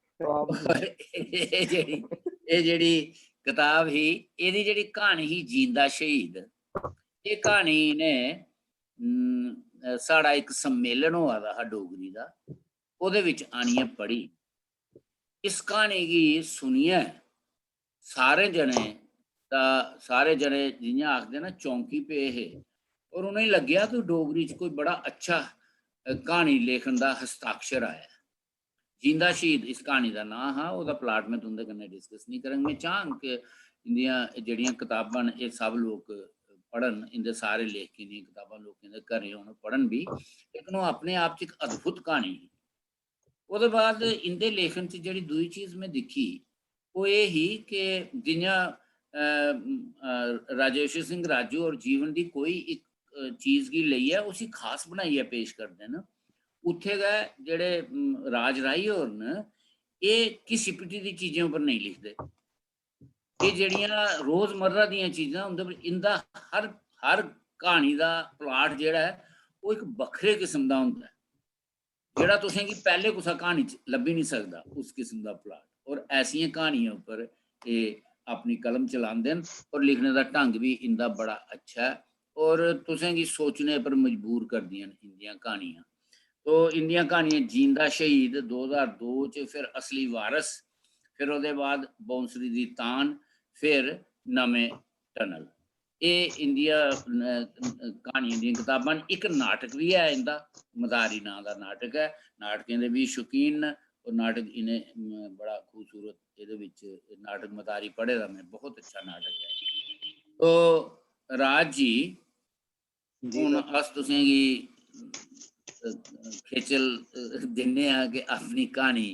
एह् जेह्ड़ी कताब ही, एह्दी जेह्ड़ी क्हानी ही जींदा शहीद, एह् क्हानी इ'नें साढ़ा इक सम्मेलन होआ दा हा डोगरी दा, ओह्दे विच आनियै पढ़ी। इस क्हानी गी सुनियै सारे जने जि'यां आखदे ना चौंकी पे हे, और उ'नेंगी लग्गेआ कि डोगरी च कोई बड़ा अच्छा क्हानी लेखन दा हस्ताक्षर आया। जींदा शहीद इस क्हानी दा नां हा। ओह्दा प्लाट मैं तुंदे कन्नै डिस्कस नहीं करङ। मैं चाह्ङ कि इंदियां जेह्ड़ियां कताबां न एह् सब लोक पढ़न, इंदे सारे लेखकें दियां कताबां लोकें दे घरें होन, पढ़न भी। लेकिन ओह् अपने आप च इक अद्भुत क्हानी ही। ओह्दे बाद इंदे लेखन च जेह्ड़ी दूई चीज मैं दिक्खी ओह् एह् ही कि जि'यां राजेश्वर सिंह राजू और जीवन दी कोई इक चीज गी लेइयै उसी खास बनाइयै पेश करदे न, उत्थे गै जेह्ड़े राज राई होर न, एह् घिसी पिटी दी चीजें उप्पर नेईं लिखदे। एह् जेह्ड़ियां रोजमर्रा दियां चीजां उं'दे पर इंदा हर क्हानी दा प्लाट जेह्ड़ा ऐ ओह् इक बक्खरे किस्म दा होंदा ऐ, जेह्ड़ा तुसें गी पैह्ले कुसै क्हानी च लब्भी नहीं सकदा उस किस्म दा प्लाट। और ऐसियां क्हानियें उप्पर एह् अपनी कलम चलांदे न, और लिखने दा ढंग भी इंदा बड़ा अच्छा है, और तुसें गी सोचने पर मजबूर करदियां न इंदियां क्हानियां। तो इंदियां क्हानियां जींदा शहीद 2002 च, फिर असली वारस, फिर ओह्दे बाद बौंसरी दी तान, फिर नमें टनल। एह् इंदियां क्हानियें दियां कताबां न। इक नाटक भी है इंदा, मदारी नां दा नाटक है। नाटकें दे भी शौकीन न, और नाटक इ'नें बड़ा खूबसूरत एह्दे विच नाटक मदारी पढ़े दा मैं, बहुत अच्छा नाटक है। तो राज जी, जी हुन सर। अस तुसें गी खेचल दिन्ने आं कि अपनी क्हानी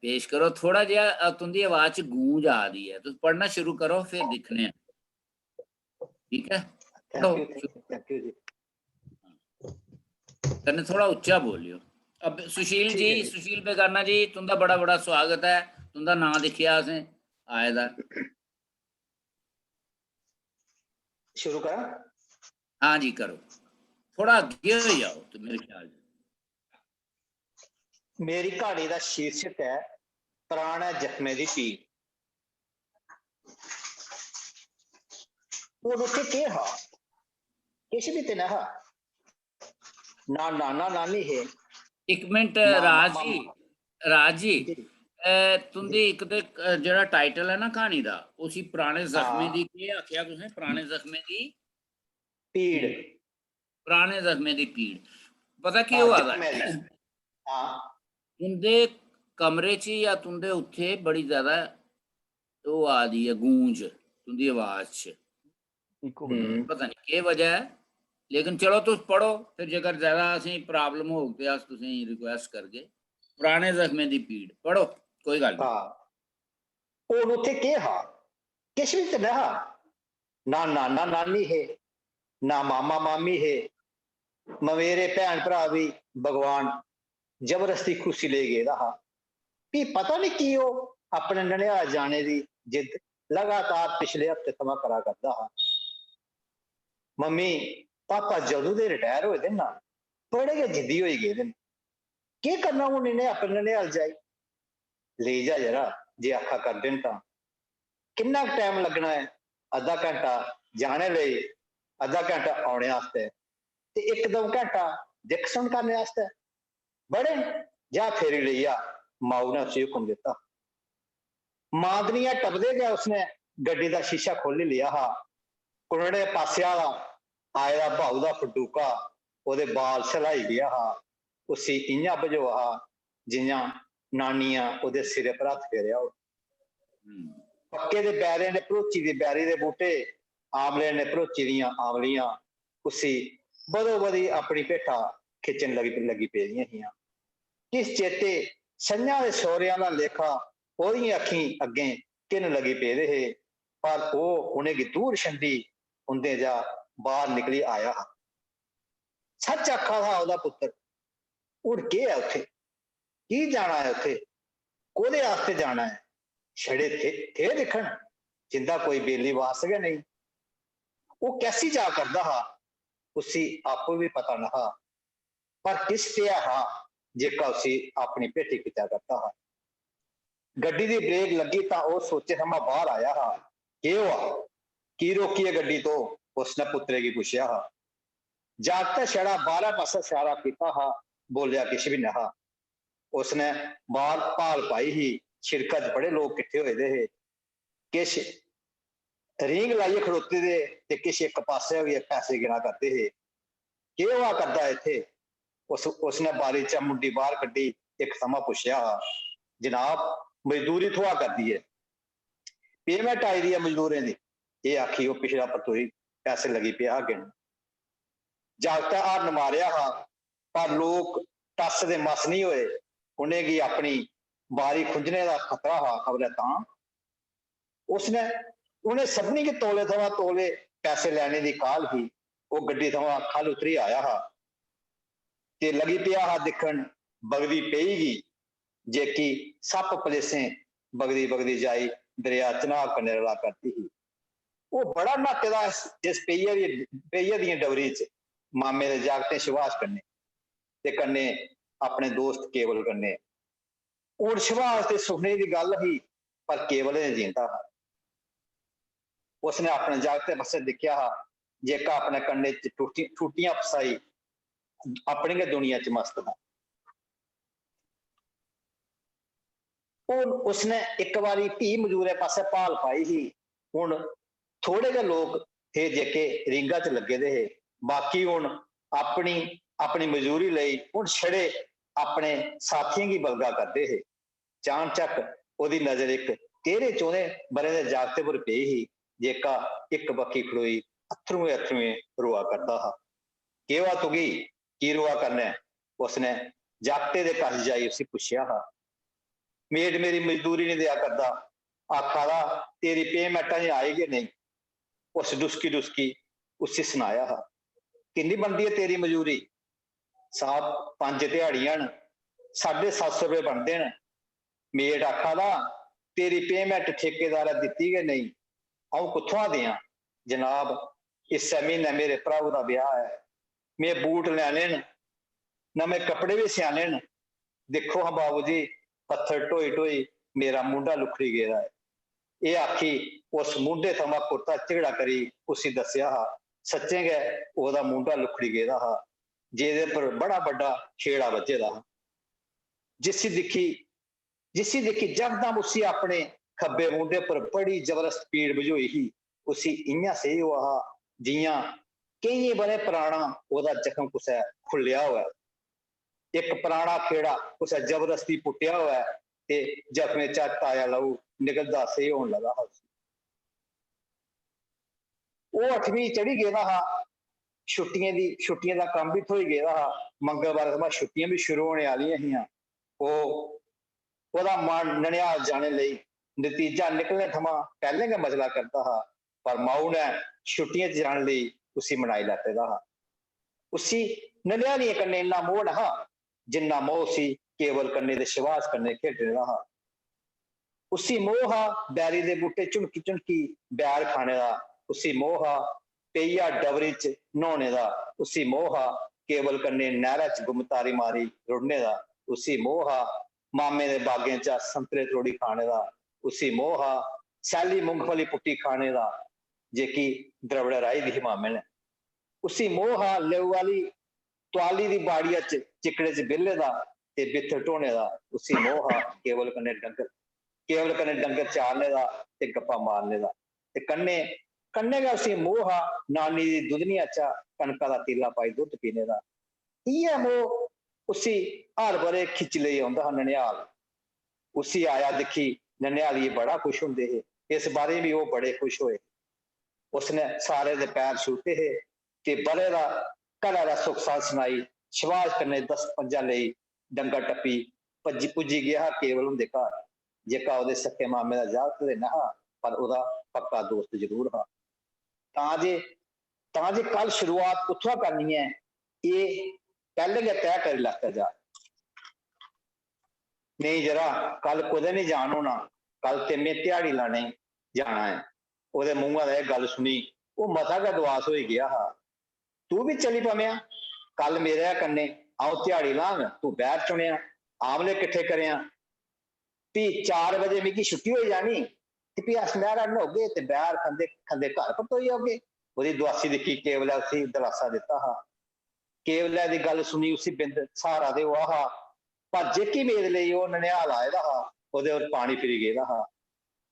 पेश करो। थोड़ा जेहा तुंदी आवाज च गूंज आ दी है, तुस पढ़ना शुरू करो, फिर दिक्खने आं। ठीक है, पढ़ो। थैंक यू जी। कन्नै थोड़ा उच्चा बोलियो। अब सुशील ठीक जी, है जी। सुशील बेगाना जी, तुंदा बड़ा बड़ा स्वागत है। तुंदा नां दिक्खेआ असें आए दा। शुरू करा? हाँ जी, करो। ਥੋੜਾ ਅੱਗੇ ਹੋ ਜਾਓ ਤੇ ਮੇਰੇ ਖਿਆਲ 'ਚ। ਮੇਰੀ ਕਹਾਣੀ ਦਾ ਸ਼ੀਰਸ਼ਕ ਹੈ ਪ੍ਰਾਣ ਹੈ ਜ਼ਖਮੇ ਦੀ ਪੀੜ। ਉਹ ਉੱਥੇ ਕੀ ਹਾ ਕਿਛ ਵੀ ਤੇ ਨਾ ਨਾ ਨਾਨਾ ਨਾਨੀ ਹੈ ਇੱਕ ਮਿੰਟ ਨਾ ਰਾਜ ਮਾਮਾ ਜੀ, ਰਾਜ ਜੀ, ਜੀ तुंदी एक ते जेह्ड़ा टाइटल है ना कहानी दा उसी पुराने जख्मे हाँ दी केह् आखेआ तुसें? पुराने जख्मे दी पीड़ पुराने जख्मे दी पीड़। पता केह् हाँ होआ दा जख्मे दी हाँ तुंदे कमरे च या तुंदे उत्थे बड़ी ज्यादा ओह् आ दी है गूंज तुंदी आवाज च, इको हो गया। पता नहीं केह् वजह है, लेकिन चलो तुस पढ़ो फिर जेकर ज्यादा असेंगी प्रॉब्लम होग ते अस तुसेंगी रिक्वेस्ट करगे। पुराने जख्मे दी पीड़ पढ़ो, कोई गल्ल नहीं। हाँ और उत्थे के हा किश भी तो ना ना नाना नानी है ना मामा मामी है मवेरे भैन भरा भी भगवान जबरदस्ती खुशी ले गए दा हा भी पता नहीं की वो अपने ननिहाल जाने दी जिद लगातार पिछले हफ्ते थमां करा करदा हा। मम्मी पापा जदों दे रिटायर होए दे ना बड़े गै जिद्दी होई गेदे न केह् करना हुण इन्हें अपने ननिहाल जाई ले जा जरा जे आखा कर देन तां किन्ना टाइम लगना है अद्धा घंटा जाने लई अद्धा घंटा आने आस्ते ते इक दो घंटा दिख सुन करने आस्ते बड़े जा फेरी लेई आ माऊ ने उसी हुक्म दिता। मादनिया टपदे गै उसने गड्डी दा शीशा खोली लिया हा कुरड़े पासे आला आए दा भाऊ दा फडूका ओहदे बाल सलाई गया हा उसी इयां बजोआ हा जियां नानिया ओहदे सिरे पर हत्थ फेरेआ हो। पक्के दे बैरे ने भरोची दी बैरी दे बूटे आमले ने भरोची दियां आमलियां उसी बदो बदी अपनी भेठा खिचन लगी पेदियां हियां। किस चेते संझां दे सौरियां दा लेखा ओहदियां अखीं अग्गें किन लगी पेदे हे पर ओह उनेंगी दूर छंडी उंदे जा बाहर निकली आया हा। सच आखा था ओहदा पुत्तर हुण केह् है उत्थे की जाना है उत्थे कोहदे आस्ते जाना है छड़े थे दिखन जिंदा कोई बेली वास गै नहीं। वो कैसी जा करदा हा उसी आपू भी पता न हा पर किस पिया हा जेका उसी अपनी भेठी खिचा करता हा। गड्डी दी ब्रेक लगी तां ओह सोचे थमां बाहर आया हा केह् होआ की रोकी गड्डी तो उसने पुत्रे की पूछया हा। जागते छड़ा बाहरा पासे इशारा किया हा बोलिया किश भी नहा। उसने बाहर भाल पाई ही शिड़का च बड़े लोग किट्ठे होए दे हे किश रींग लाइए खड़ोते दे ते किश एक पासे होइए पैसे गिना करते हे। केह् होआ करदा इत्थे उसने बारी चा मुंडी बाहर कड्डी एक थमां पुछया हा। जनाब मजदूरी थोआ करदी है पेमेंट आई दी है मजदूरें दी ये आखी वो पिछला पतोई पैसे लगी पिया हा गिन। जागते हरन मारिया हा पर लोग टस दे मस नहीं होए उनेंगी अपनी बारी खुंजने का खतरा हा खबरै तां उसने उन्हें सबनी के तोले थमां तोले पैसे लैने की काल ही वो गड्डी थमां खल उतरी आया हा ते लगी पिया हा दिखन बगदी पेईगी जेकी सप पलेसें बगदी बगदी जाई दरिया चनाब कन्नै रला करती ही। वो बड़ा नाटे दा जिस पेइये दी डबरी च मामे दे जागते सुभाष कन्नै ते कन्नै अपने दोस्त केवल कन्नै हुण सुभाष ते सुखने की गल ही पर केवल ने जींदा हा। उसने अपने जागते पासे दिखया हा जेका अपने कन्ने च टूटियां फसाई अपनी गै दुनिया च मस्त था। उसने एक बारी भी मजूरे पासे भाल पाई ही हुण थोड़े जे लोग थे जेके रिंगा च लगे दे हे बाकी हुण अपनी अपनी मजूरी लई हुण छड़े अपने साथियों की बलगा करते हे। चानचक ओदी नजर एक 13-14 बरे दे जागते पर पई ही जेका एक बक्खी खड़ोई अथरुए अथरुए रोआ करदा हा। केह् होआ तुगी की रोआ करना उसने जागते दे कश जाई उसी पुछया हा। मेट मेरी मजदूरी नहीं दिया करदा आखा दा तेरी पेमेंट अजें आई गै नहीं। उस डुसकी डुसकी उसी सुनाया हा किन्नी बनदी है तेरी मजूरी साहब 5 दिहाड़ियां न 750 रुपए बनते न। मेट आखा दा तेरी पेमेंट ठेकेदारा दित्ती गै नहीं अऊं कुत्थुआं देआं जनाब इस महीने मेरे भ्राऊ दा ब्याह है मैं बूट लैने न नवे कपड़े भी सियाने न देखो हाँ बाबू जी पत्थर ढोई ढोई मेरा मुंडा लुखड़ी गेदा है ये आखी उस मुंडे थमां कुर्ता झगड़ा करी उसी दस्सिया हा सच्चे गै ओहदा मुंडा लुखड़ी गेदा हा जेदे पर बड़ा बड्डा छेड़ा वज्जे दा हा जिसी दिखी जकदम उसी अपने खब्बे मुंडे पर बड़ी जबरदस्त पीड़ बझोई ही उसी इयां सेही हुआ हा जियां कई बड़े पुराना ओहदा जख्म कुसै खुलिया होवे एक पुराना खेड़ा कुसै जबरदस्ती पुट्टिया होवे ते जख्मे चा ताजा लहू निकलदा सेही होन लगा हा वो 8वीं चढ़ी गेदा हा छुट्टियां दा कम्म भी थोई गेदा हा मंगलवार थमां छुट्टियां भी शुरू होने आह्लियां हियां ओहदा मन ननिहाल जाने लई नतीजा निकलने थमां पैह्लें गै मसला करदा हा पर माऊ ने छुट्टियां च जाने लेई उसी मनाई लैते दा हा उसी ननिहालियें कन्नै इन्ना मोह नेहा जिन्ना मोह उसी केवल कन्नै ते शबाज कन्नै खेढने दा हा उसी मोह हा बैरी दे बूटे झुनकी झुनकी बैर खाने दा उसी मोह हा पेइया डबरी च न्हौने दा उसी मोह हा केवल कन्नै नैह्रा च गुमतारी मारी रुड़ने दा उसी मोह हा मामे दे बागें चा संतरे त्रोड़ी खाने दा उसी मोह हा सैली मुंगफली पुट्टी खाने दा जेकी द्रवड़े राही दी ही मामे ने उसी मोह हा लेऊ आह्ली तुआली दी बाड़िया च चिकड़े च बेल्ले दा ते बित्थ ढोने दा उसी मोह हा केवल कन्नै डंगर चारने दा ते गप्पा मारने दा ते कन्नै गै उसी मोह हा नानी दी दुधनिया चा कनका दा तीला पाई दुद्ध पीने दा इयै मोह उसी हर बरे खिच्च लेई औंदा हा ननिहाल उसी आया दिक्खी ननिहालिये बड़ा खुश होंदे हे इस बारे भी ओह् बड़े खुश होए उसने सारे दे पैर छूते हे कि बरे दा घरै दा सुख साल सनाई शबाज कन्नै 10 लेई डंगा टप्पी पुज्जी गया हा केवल हुंदे घर जेका ओहदे सक्के मामे दा जागत ते नहा पर ओहदा पक्का दोस्त जरूर हा तां जे कल शुरुआत कुत्थुआं करनी है ये पैह्ले गै तैऽ करी लैता जा नहीं जरा कल कुदै नहीं जान होना कल ते में ध्याड़ी लाने जाना है ओहदे मूंहा दा एह् गल्ल सुनी ओह् मता गै दुआस होई गेआ हा तू भी चली पवेआं कल मेरे कन्नै अ'ऊं ध्याड़ी लांग तू बैर चुनेआं आमले किट्ठे करेआं भी 4 बजे मिगी छुट्टी होई जानी ते भी अस नैह्रा न्हौगे ते बैर खंदे खंदे घर परतोई औगे ओह्दी दुआसी दिक्खी केवलै उसी दलासा दित्ता हा केवलै दी गल्ल सुनी उसी बिंद सहारा ते होआ हा पर जेह्की मेद लेई ओह् ननिहाल आए दा हा ओह्दे पर पानी फिरी गेदा हा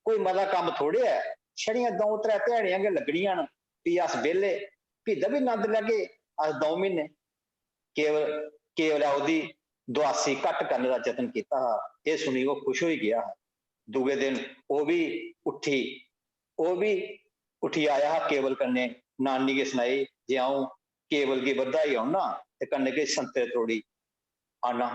कोई मता कम्म थोड़े ऐ छड़ियां 2-3 ध्याड़ियां गै लग्गनियां न भी अस बेल्ले भी भी नंद लैगे अस 2 म्हीने केवलै ओह्दी दुआसी घट्ट करने दा यतन कीता हा एह् सुनी ओह् खुश होई गेआ हा दूए दिन ओह् भी उठी आया हा केवल कन्नै नानी गी सनाई जे अ'ऊं केवल गी बधाई औना ते कन्नै किश संतरे त्रोड़ी औना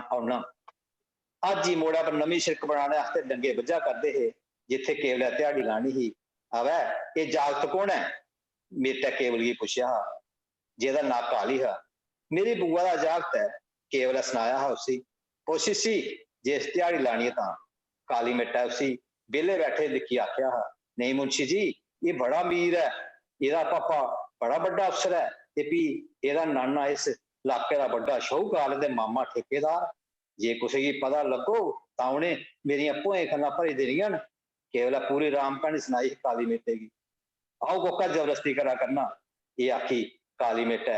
अज्ज ही मोड़ा पर नमीं शिड़क बनाने आस्तै डंगे बज्झा करदे हे जित्थे केवलै ध्याड़ी लानी ही आवै एह् जागत कौन है मेरे केवल गी पुच्छेआ हा जेह्दा नां काली हा मेरी बुआ दा जागत है केवलै सनाया हा उसी पुछ इसी जे इस ध्याड़ी लानी है तां काली मेटा उसी बेल्ले बैठे दिक्खी आखेआ हा नहीं मुंशी जी एह् बड़ा अमीर है एह्दा पापा बड़ा बड्डा अफसर है ते भी एह्दा नाना इस इलाके दा बड्डा शाहूकार ते मामा ठेकेदार जे कुसै गी पता लग्गोग तां उ'नें मेरियां भोएं खन्नां भरी देनियां न केवलै पूरी राम क्हानी सनाई काली मेटे गी अ'ऊं कोह्का जबरदस्ती करा करना एह् आखी काली मेटै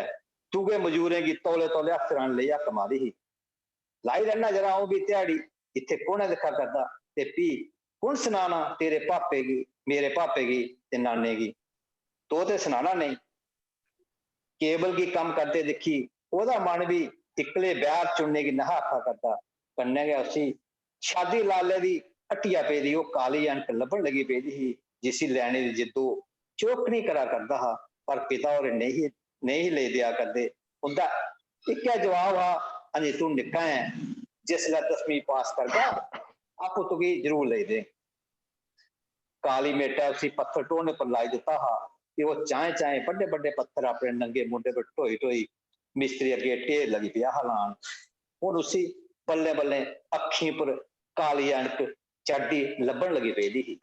दूए मजूरें गी तौले तौले हत्थ रान लेई हक्क मारी ही लाई रैह्ना जरा अ'ऊं भी ध्याड़ी इत्थे कु'न दिक्खा करदा ते भी कु'न सनाना तेरे भापे गी मेरे भापे गी ते नाने गी तो ते सनाना नहीं केवल गी कम्म करदे दिक्खी ओह्दा मन भी इक्कले बैर चुनने गी नहा आखा करदा कन्नै गै उसी शादी लाले दी हट्टिया पेदी ओह् काली ऐनक लब्भन लगी पेदी ही जिसी लैने दी जिद्द ओह् चौकनी करा करदा हा पर पिता होर नहीं लेई देआ करदे उं'दा इक्कै जवाब हा अजें तू निक्का ऐ जिसलै 10वीं पास करगा आपूं तुगी जरूर लेई दे काली मेटा उसी पत्थर ढोने पर लाई दित्ता हा कि ओह् चाएं बड्डे बड्डे पत्थर अपने नंगे मुंडे पर ढोई ढोई मिस्त्री अग्गे ढेर लगी पेआ हा लान हुण उसी बल्लें बल्लें अक्खीं पर काली ऐनक चढ़दी लब्भन लगी पेदी ही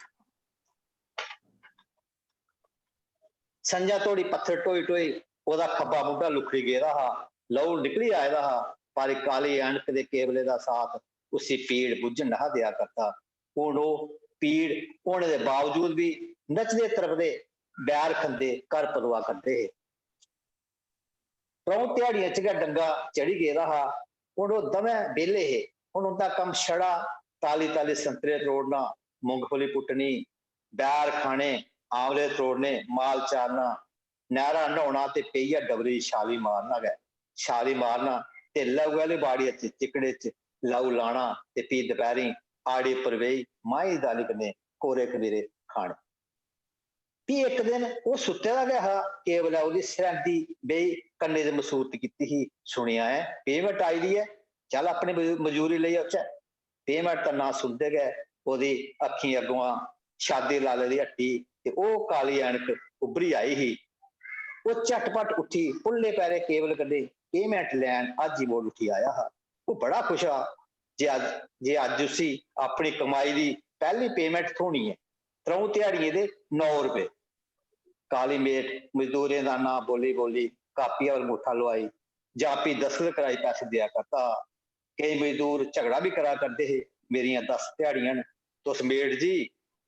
संजा धोड़ी पत्थर ढोई ढोई ਉਹਦਾ ਖੱਬਾ ਮੁੰਡਾ ਲੁਖੜੀ गेदा हा, लहू निकली आया हा, पर काली अणक दे केवले दा साथ उसी पीड़ बुझ ना दिया करता। हुण वो पीड़ होने दे बावजूद भी नचदे तरफदे बैर खंदे घर परवा करदे हे। त्रौं ध्याड़ियां च गै डंगा चढ़ी गेदा हा। हुण वो दमै बेले हे। हुण उनदा कम छड़ा ताली ताली संतरे तोड़ना, मूंगफली पुट्टनी, बैर खाने, आंवले तोड़ने, माल चारना, नैहरा नहाउणा ते पेइया डबरी छाली मारना गै। छाली मारना ते लहू आह्ली बाड़ी च चिकड़े च लहू लाना ते फ्ही दपैह्रीं आड़ी उप्पर बेही माही दी दाली कन्नै कोरे खमीरे खाने। फ्ही इक दिन ओह् सुत्ते दा गै हा, केवल ओह्दी सरैंदी बेही कन्ने च मसूरत कीती ही। सुनेआ ऐ पेमेंट आई दी ऐ, चल अपनी मजूरी लेई औचै। पेमेंट दा नां सुनदे गै ओह्दी अक्खीं अग्गुआं शादी लाले दी हट्टी ते ओह् काली ऐनक उभरी आई ही। वो झटपट उठी पुल्ले पैरे केवल कन्नै पेमेंट लैन अज ही बोल उठी आया हा। वो बड़ा खुश हा जे अज उसी अपनी कमाई दी पहली पेमेंट थोनी है। त्रौं ध्याड़ियें दे 9 रुपए। काली मेट मजदूरें दा नां बोली बोली कापी और मुठा लवाई, जापी दस्तखत कराई पैसे दिया करता। कई मजदूर झगड़ा भी करा करते है, मेरियां 10 ध्याड़ियां न, तुस मेट जी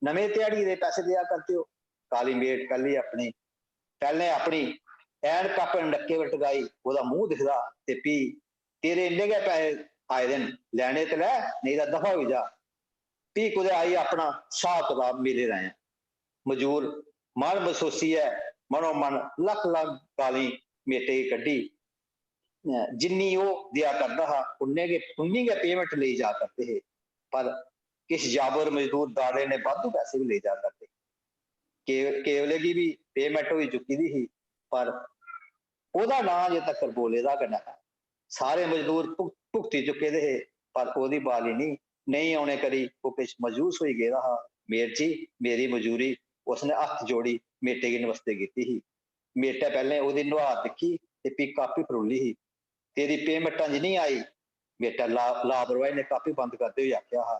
नवें ध्याड़ी दे पैसे दिया करते हो। काली मेट पहले अपनी ऐनक अपने नक्के पर टकाई, ओहदा मूंह दिखदा ते फ्ही तेरे इन्ने गै पैसे आए दे न, लैने ते लै नहीं तां दफा होई जा। फ्ही कुदै आई अपना हिसाब कताब मेरे राएं। मजूर मन बसोसियै मनो मन लख लख गाली मेटे गी कड्ढी, जिन्नी ओह् दिया करदा हा उन्नी गै पेमेंट लेई जा करदे हे। पर किश जाबर मजदूर दाड़े ने वाधू पैसे भी लेई जा करदे। केवले की भी पेमेंट होई चुकी दी ही, पर ओहदा नां अजे तक बोले दा गै नेहा। सारे मजदूर भुगती चुके दे हे, पर ओहदी बारी नहीं औने करी वो किश मायूस होई गेदा हा। मेट जी मेरी मजूरी, उसने हत्थ जोड़ी मेटे गी नमस्ते कीती ही। मेटे पहले ओहदी नुहार दिक्खी ते फ्ही कापी फरोली ही। तेरी पेमेंट अज नहीं आई। मेटा लापरवाही ने कापी बंद करते हुए आख्या हा।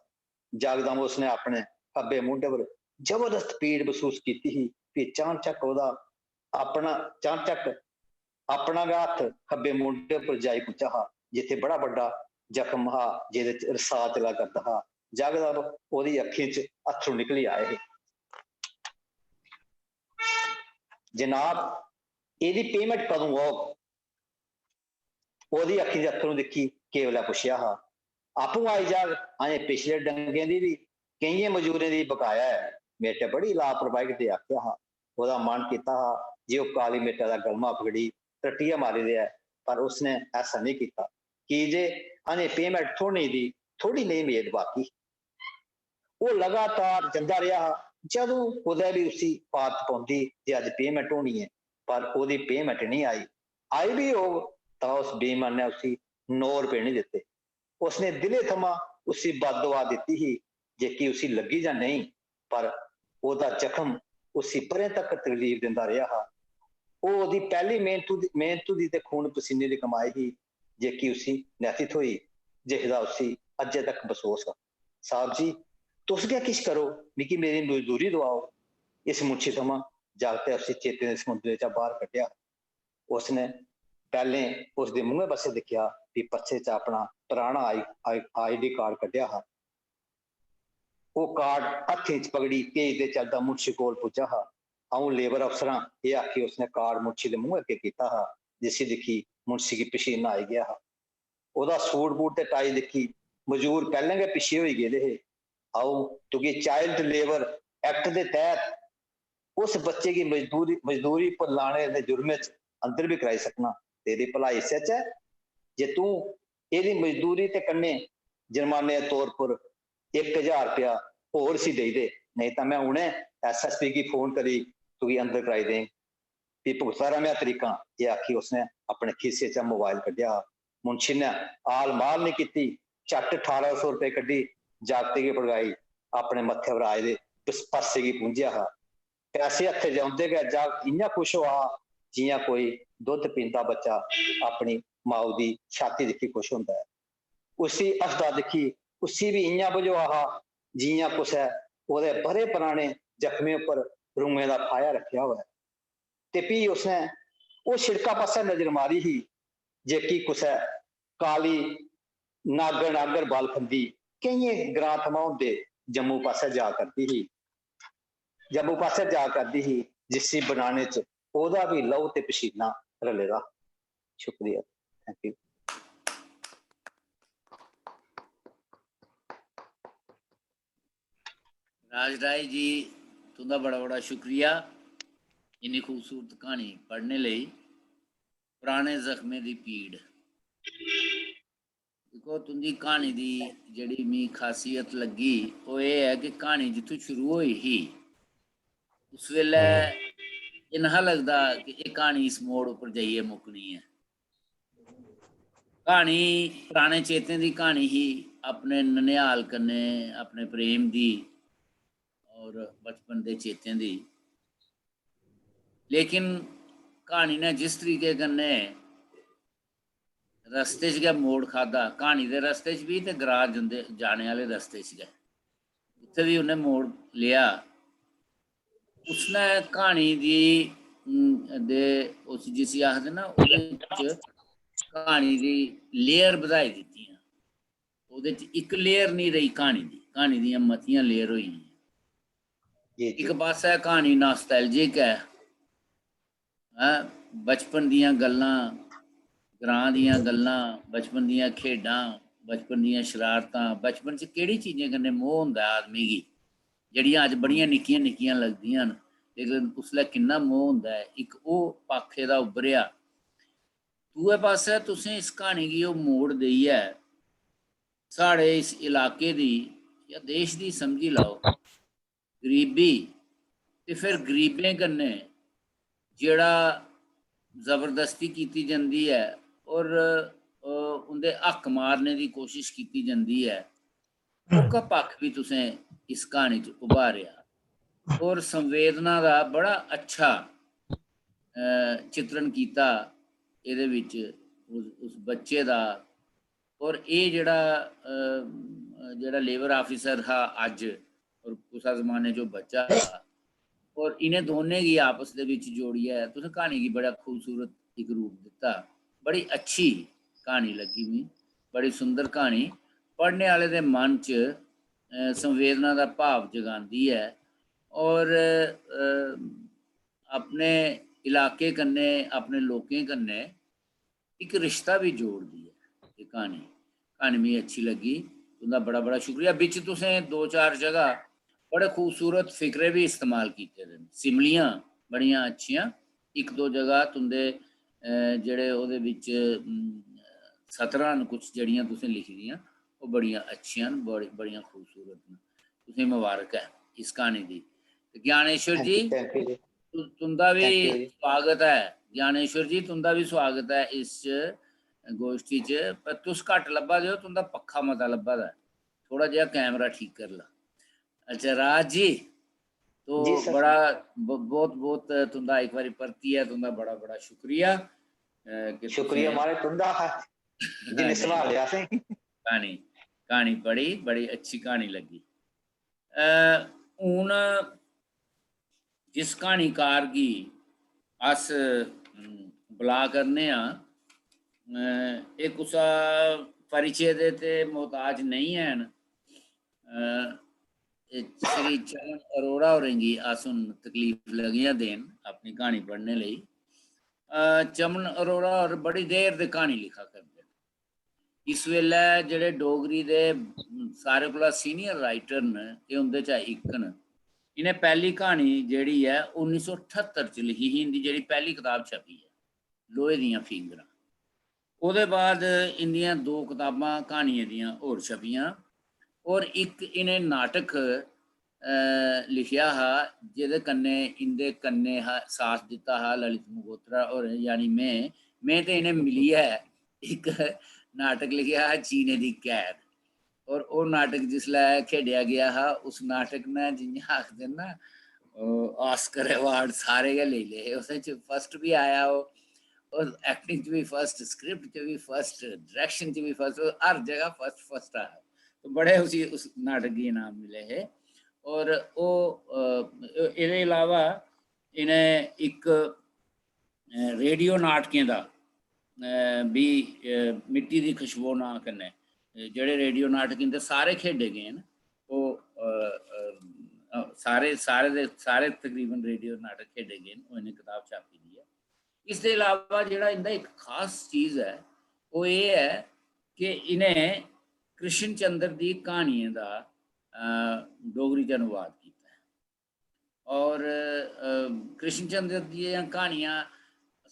जकदम उसने अपने खब्बे मूंढे पर जबरदस्त पीड़ महसूस की ही। फ्ही चानचक ओहदा अपना गै हत्थ खब्बे मूंढे पर जाई पुज्जा हा, जिथे बड़ा बड्डा जख्म हा जेहदे च रसा चला करदा हा। जकदम ओहदी अक्खीं च अत्थरू निकली आए हे। जनाब एदी पेमेंट कदों होग? ओहदी अक्खीं च अत्थरू दिक्खी केवलै पुछया हा। आपूं आई जाग, अजें पिछले डंगे दी भी केइयें मजूरें दी बकाया है। मेटे बड़ी लापरवाही कन्नै आख्या हा। ओहदा मन कीता हा जे ओह् काली मेटा दा गलमा पकड़ी टट्टिया मारी दे, पर उसने ऐसा नहीं किया कि जे अजें पेमेंट थोड़ी दी थोड़ी नहीं मेद बाकी। वो लगातार जंदा रहा। जदों कुदै भी उसी पात पौंदी जे अज पेमेंट होनी है, पर ओहदी पेमेंट नहीं आई भी होग तां उस बेईमान ने उसी 9 रुपए नहीं दिते। उसने दिले थमां उसी बददुआ दी ही, जेकी उसी लगी जां नहीं, पर ओहदा जख्म उसी परे तक तकलीफ दिंदा रहा हा। ओहदी पहली मेहनत दी ते खून पसीने दी कमाई ही, जेकी उसी नैतित होई, जिसदा उसी अज्जे तक बसोस। साहब जी तुस गै किश करो, मिगी मेरी मजदूरी दवाओ। इस मुंशी थमां जागते उसी चेते दे समुद्रे चा बाहर कड्ढिया। उसने पहले उसके मूंहे पासे दिखिया, फिर पर्से च अपना पुराना ID कार्ड कड्ढिया हा। वो कार्ड हत्थें च पकड़ी भेजदे चलदा मुंशी कोल पुज्जा हा। अऊं लेबर अफसर हां, एह् आखी उसने कार्ड मुंशी दे मूंह अग्गे कीता हा, जिसी दिक्खी मुंशी गी पसीना आई गया हा। ओहदा सूट बूट ते टाई दिक्खी मजूर पहले गै पिछे होई गेदे हे। आओ तुगी चाइल्ड लेबर एक्ट दे तहत उस बच्चे की मजदूरी पर लाने दे जुर्मे च अंदर भी कराई सकना। तेरी भलाई सच है जे तू एदी मजदूरी ते कन्ने जुर्माने दे तौर पर 1000 रुपया होर सी देई दे, नहीं तो मैं उन्हें SSP की फोन करी तुगी अंदर कराई दें। भी भुगता रहा मैं तरीका, ये आखी उसने अपने खीसे चा मोबाइल कड्ढिया। मुंशी ने आल माल नहीं की, झट 1800 रुपए कड्ढी जागते गी पड़काई, अपने मत्थे पर आए दे परसे गी पूंझिया हा। पैसे हत्थे च औंदे गै जागत इयां खुश होआ जियां कोई दुद्ध पींदा बच्चा अपनी माऊ दी छाती दिक्खी खुश होंदा है। उसी हसदा दिक्खी उसी भी इयां बझोआ हा जियां कुसै ओहदे भरे पुराने जख्मे उपर रूएं दा फाया रखिया होवे। ते फ्ही उसने ਉਹ ਛਿੜਕਾ ਪਾਸੇ ਨਜ਼ਰ ਮਾਰੀ ਹੀ ਜੇ ਕੀ ਕੁਸੈ ਕਾਲੀ ਨਾਗਣ ਆਗਰ ਬਾਲ ਖੰਦੀ ਕਈਏ ਗ੍ਰਾਂ ਥਮਾਉਂਦੇ ਜੰਮੂ ਪਾਸੇ ਜਾ ਕਰਦੀ ਸੀ ਜੰਮੂ ਪਾਸੇ ਜਾ ਕਰਦੀ ਸੀ ਜਿਸੀ ਬਣਾਣੇ ਚ ਉਹਦਾ ਵੀ ਲਹੂ ਤੇ ਪਸੀਨਾ ਰਲੇਗਾ। ਸ਼ੁਕਰੀਆ, ਥੈਂਕ ਯੂ। राज राय जी तुंदा बड़ा बड़ा शुक्रिया इन्नी खूबसूरत कहानी पढ़ने लई। पुराने जख्मे दी पीड़ देखो तुंदी कहानी दी जड़ी मी खासियत लगी वो ये है कि कहानी जित्थों शुरू होई ही उस वेले ये नहीं लगता कि ये कहानी इस मोड़ उपर जाइए मुकनी है। कहानी पुराने चेतें दी कहानी ही अपने ननिहाल कन्ने अपने प्रेम दी और बचपन के चेतें दी, लेकिन कहानी ने जिस तरीके कन्ने रस्ते च गै मोड़ खादा, कहानी दे रस्ते च भी ते गराज जाने वाले रस्ते च गै उत्थे भी उन्हें मोड़ लिया। उसने कहानी दी दे उस जिसी आखदे ना ओहदे च कहानी दी लेयर बधाई दित्ती। ओहदे च इक लेयर नहीं रही कहानी दियां मतियां लेयर होई। एक पासा कहानी नॉस्टैल्जिक है, बचपन दियां गल्लां, ग्रां दियां गल्लां, बचपन दियां खेडां, बचपन दियां शरारतां, बचपन च केड़ी चीज़ें कन्नै मोह होंदा आदमी गी जेह्ड़ियां अज्ज बड़ियां निक्कियां निक्कियां लगदियां न, लेकिन उसलै किन्ना मोह होंदा है। इक ओह् पक्ख एह्दा उब्भरेआ। दूए पास्सै तुसें इस क्हानी गी ओह् मोड़ देइयै साढ़े इस इलाके दी या देश दी समझी लैओ गरीबी ते फिर गरीबें कन्नै जेड़ा जबरदस्ती कीती जंदी है और उंदे हक मारने दी कोशिश कीती जंदी है, ओह्का पक्ख भी तुसें इस क्हानी च उभारेआ और संवेदना दा बड़ा अच्छा चित्रण कीता एह्दे विच उस बच्चे दा। और ये जेड़ा लेबर ऑफिसर हा अज और कुसा जमाने जो बच्चा हा और इन्हें दोनें गी आपस दे विच जोड़ियै तुसें क्हानी गी बड़ा खूबसूरत एक रूप दिता। बड़ी अच्छी क्हानी लगी मी, बड़ी सुंदर क्हानी, पढ़ने आह्ले दे मन च संवेदना दा भाव जगांदी है और अपने इलाके कन्नै अपने लोकें कन्नै एक रिश्ता भी जोड़दी है। ये क्हानी मिगी अच्छी लगी। तुंदा बड़ा बड़ा शुक्रिया। बिच तुसें दो चार जगह बड़े खूबसूरत फिक्रे भी इस्तेमाल कीते दे न, सिमलियां बड़ियां अच्छियां। एक दो जगह तुंदे जेह्ड़े ओह्दे बिच सतरां न कुछ जेह्ड़ियां तुसें लिखी दियां ओह् बड़ियां अच्छियां न, बड़ियां खूबसूरत न। तुसें मुबारक है इस क्हानी दी। ज्ञानेश्वर जी तुंदा भी स्वागत है। ज्ञानेश्वर जी तुंदा भी स्वागत है इस गोष्ठी च। पर तुस घट्ट लब्भा दे हो, तुंदा पक्खा मता लब्भा दा है, थोड़ा जिहा कैमरा ठीक कर ला। अच्छा राज जी तो बड़ा बहुत बहुत तुंदा एक बारी परतियै तुंदा बड़ा बड़ा शुक्रिया। शुक्रिया मारे तुंदा जिन्ने सवाल लिया से कहानी पढ़ी, बड़ी अच्छी कहानी लगी। हून जिस क्हानीकार गी अस बुला करने आं एह् कुसा परिचय दे ते मोहताज नहीं हैन। श्री चमन अरोड़ा होरें गी अस हुन तकलीफ लगियां देन अपनी क्हानी पढ़ने लेई। चमन अरोड़ा होर बड़ी देर दे क्हानी लिखा करदे न। इस वेल्लै जेह्ड़े डोगरी दे सारे कोला सीनियर राइटर न एह् उंदे चा इक न। इन्हें पहली क्हानी जेह्ड़ी है 1978 च लिखी ही, इंदी जेह्ड़ी पहली कताब छपी है लोहे दियां फिंगरां। ओह्दे बाद इंदियां दो कताबां क्हानियें दियां होर छपियां और एक इन्हें नाटक लिखिया हा जेह्दे कन्नै इंदे कन्नै साथ दिता हा ललित मंगोत्रा और यानी मैं ते इन्हें मिलियै एक नाटक लिखिया हा चीने दी कैद। और वो नाटक जिसलै खेडिया गया हा उस नाटक ने जियां आखदे ना ऑस्कर अवार्ड सारे गै लेई ले। उसदे च फर्स्ट भी आया और एक्टिंग च भी फर्स्ट, स्क्रिप्ट च भी फर्स्ट, डायरेक्शन च भी फर्स्ट, हर जगह फर्स्ट आया। तो बड़े उस नाटक गी इनाम मिले हे। और एह्दे अलावा इन्हें एक रेडियो नाटकें दा भी मिट्टी दी खुशबू ना कन्नै जेह्ड़े रेडियो नाटक इंदे सारे खेढे गए न ओह् सारे तकरीबन रेडियो नाटक खेढे गए न ओह् इ'नें कताब छापी दी है। इसदे अलावा जेह्ड़ा इंदा एक खास चीज़ है ओह् एह् है कि इ'नें कृष्ण चंद्र दी क्हानियें दा डोगरी च अनुवाद कीता है और कृष्ण चंद्र दियां क्हानियां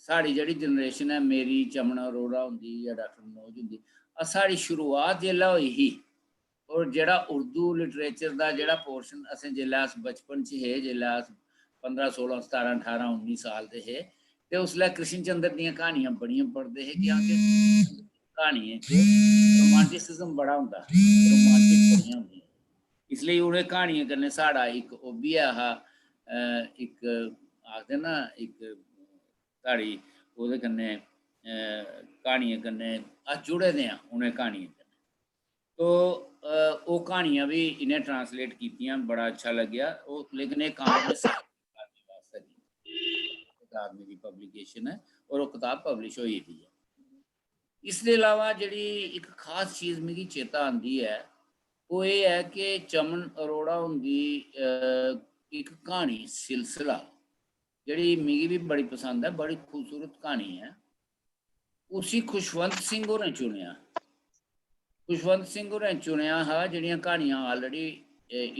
साढ़ी जेह्ड़ी जनरेशन है मेरी चमन अरोड़ा होंदी या डॉक्टर मनोज होंदी साढ़ी शुरुआत जेल्लै होई ही और जेह्ड़ा उर्दू लिटरेचर दा जेह्ड़ा पोर्शन असें जेल्लै अस बचपन च हे जेल्लै अस 15 16 17 18 19 साल दे हे ते उसलै कृष्ण चंद्र दियां क्हानियां बड़ियां पढ़दे हे क्योंकि क्हानियें च रोमांटिसिज्म बड़ा होंदा रोमांटिक बड़ियां होंदियां इसलिए उ'नें क्हानियें कन्नै साढ़ा इक ओह् बी ऐ हा इक आखदे ना इक साढ़ी ओह्दे कन्नै क्हानियें कन्नै अस जुड़े दे आं उ'नें क्हानियें कन्नै तो ओह् क्हानियां भी इ'नें ट्रांसलेट कीतियां बड़ा अच्छा लग्गेआ ओह् लेकिन एह् कम्म में वास्ते आदमी दी पब्लिकेशन है और ओह् कताब पब्लिश होई दी है। इसदे अलावा जेह्ड़ी इक खास चीज़ मिगी चेता आंदी है ओह् एह् है कि चमन अरोड़ा हुंदी इक क्हानी सिलसिला जेह्ड़ी मिगी भी बड़ी पसंद है बड़ी खूबसूरत क्हानी है उसी खुशवंत सिंह होरें चुनेआ खुशवंत सिंह होरें चुनेआ हा जेह्ड़ियां क्हानियां ऑलरेडी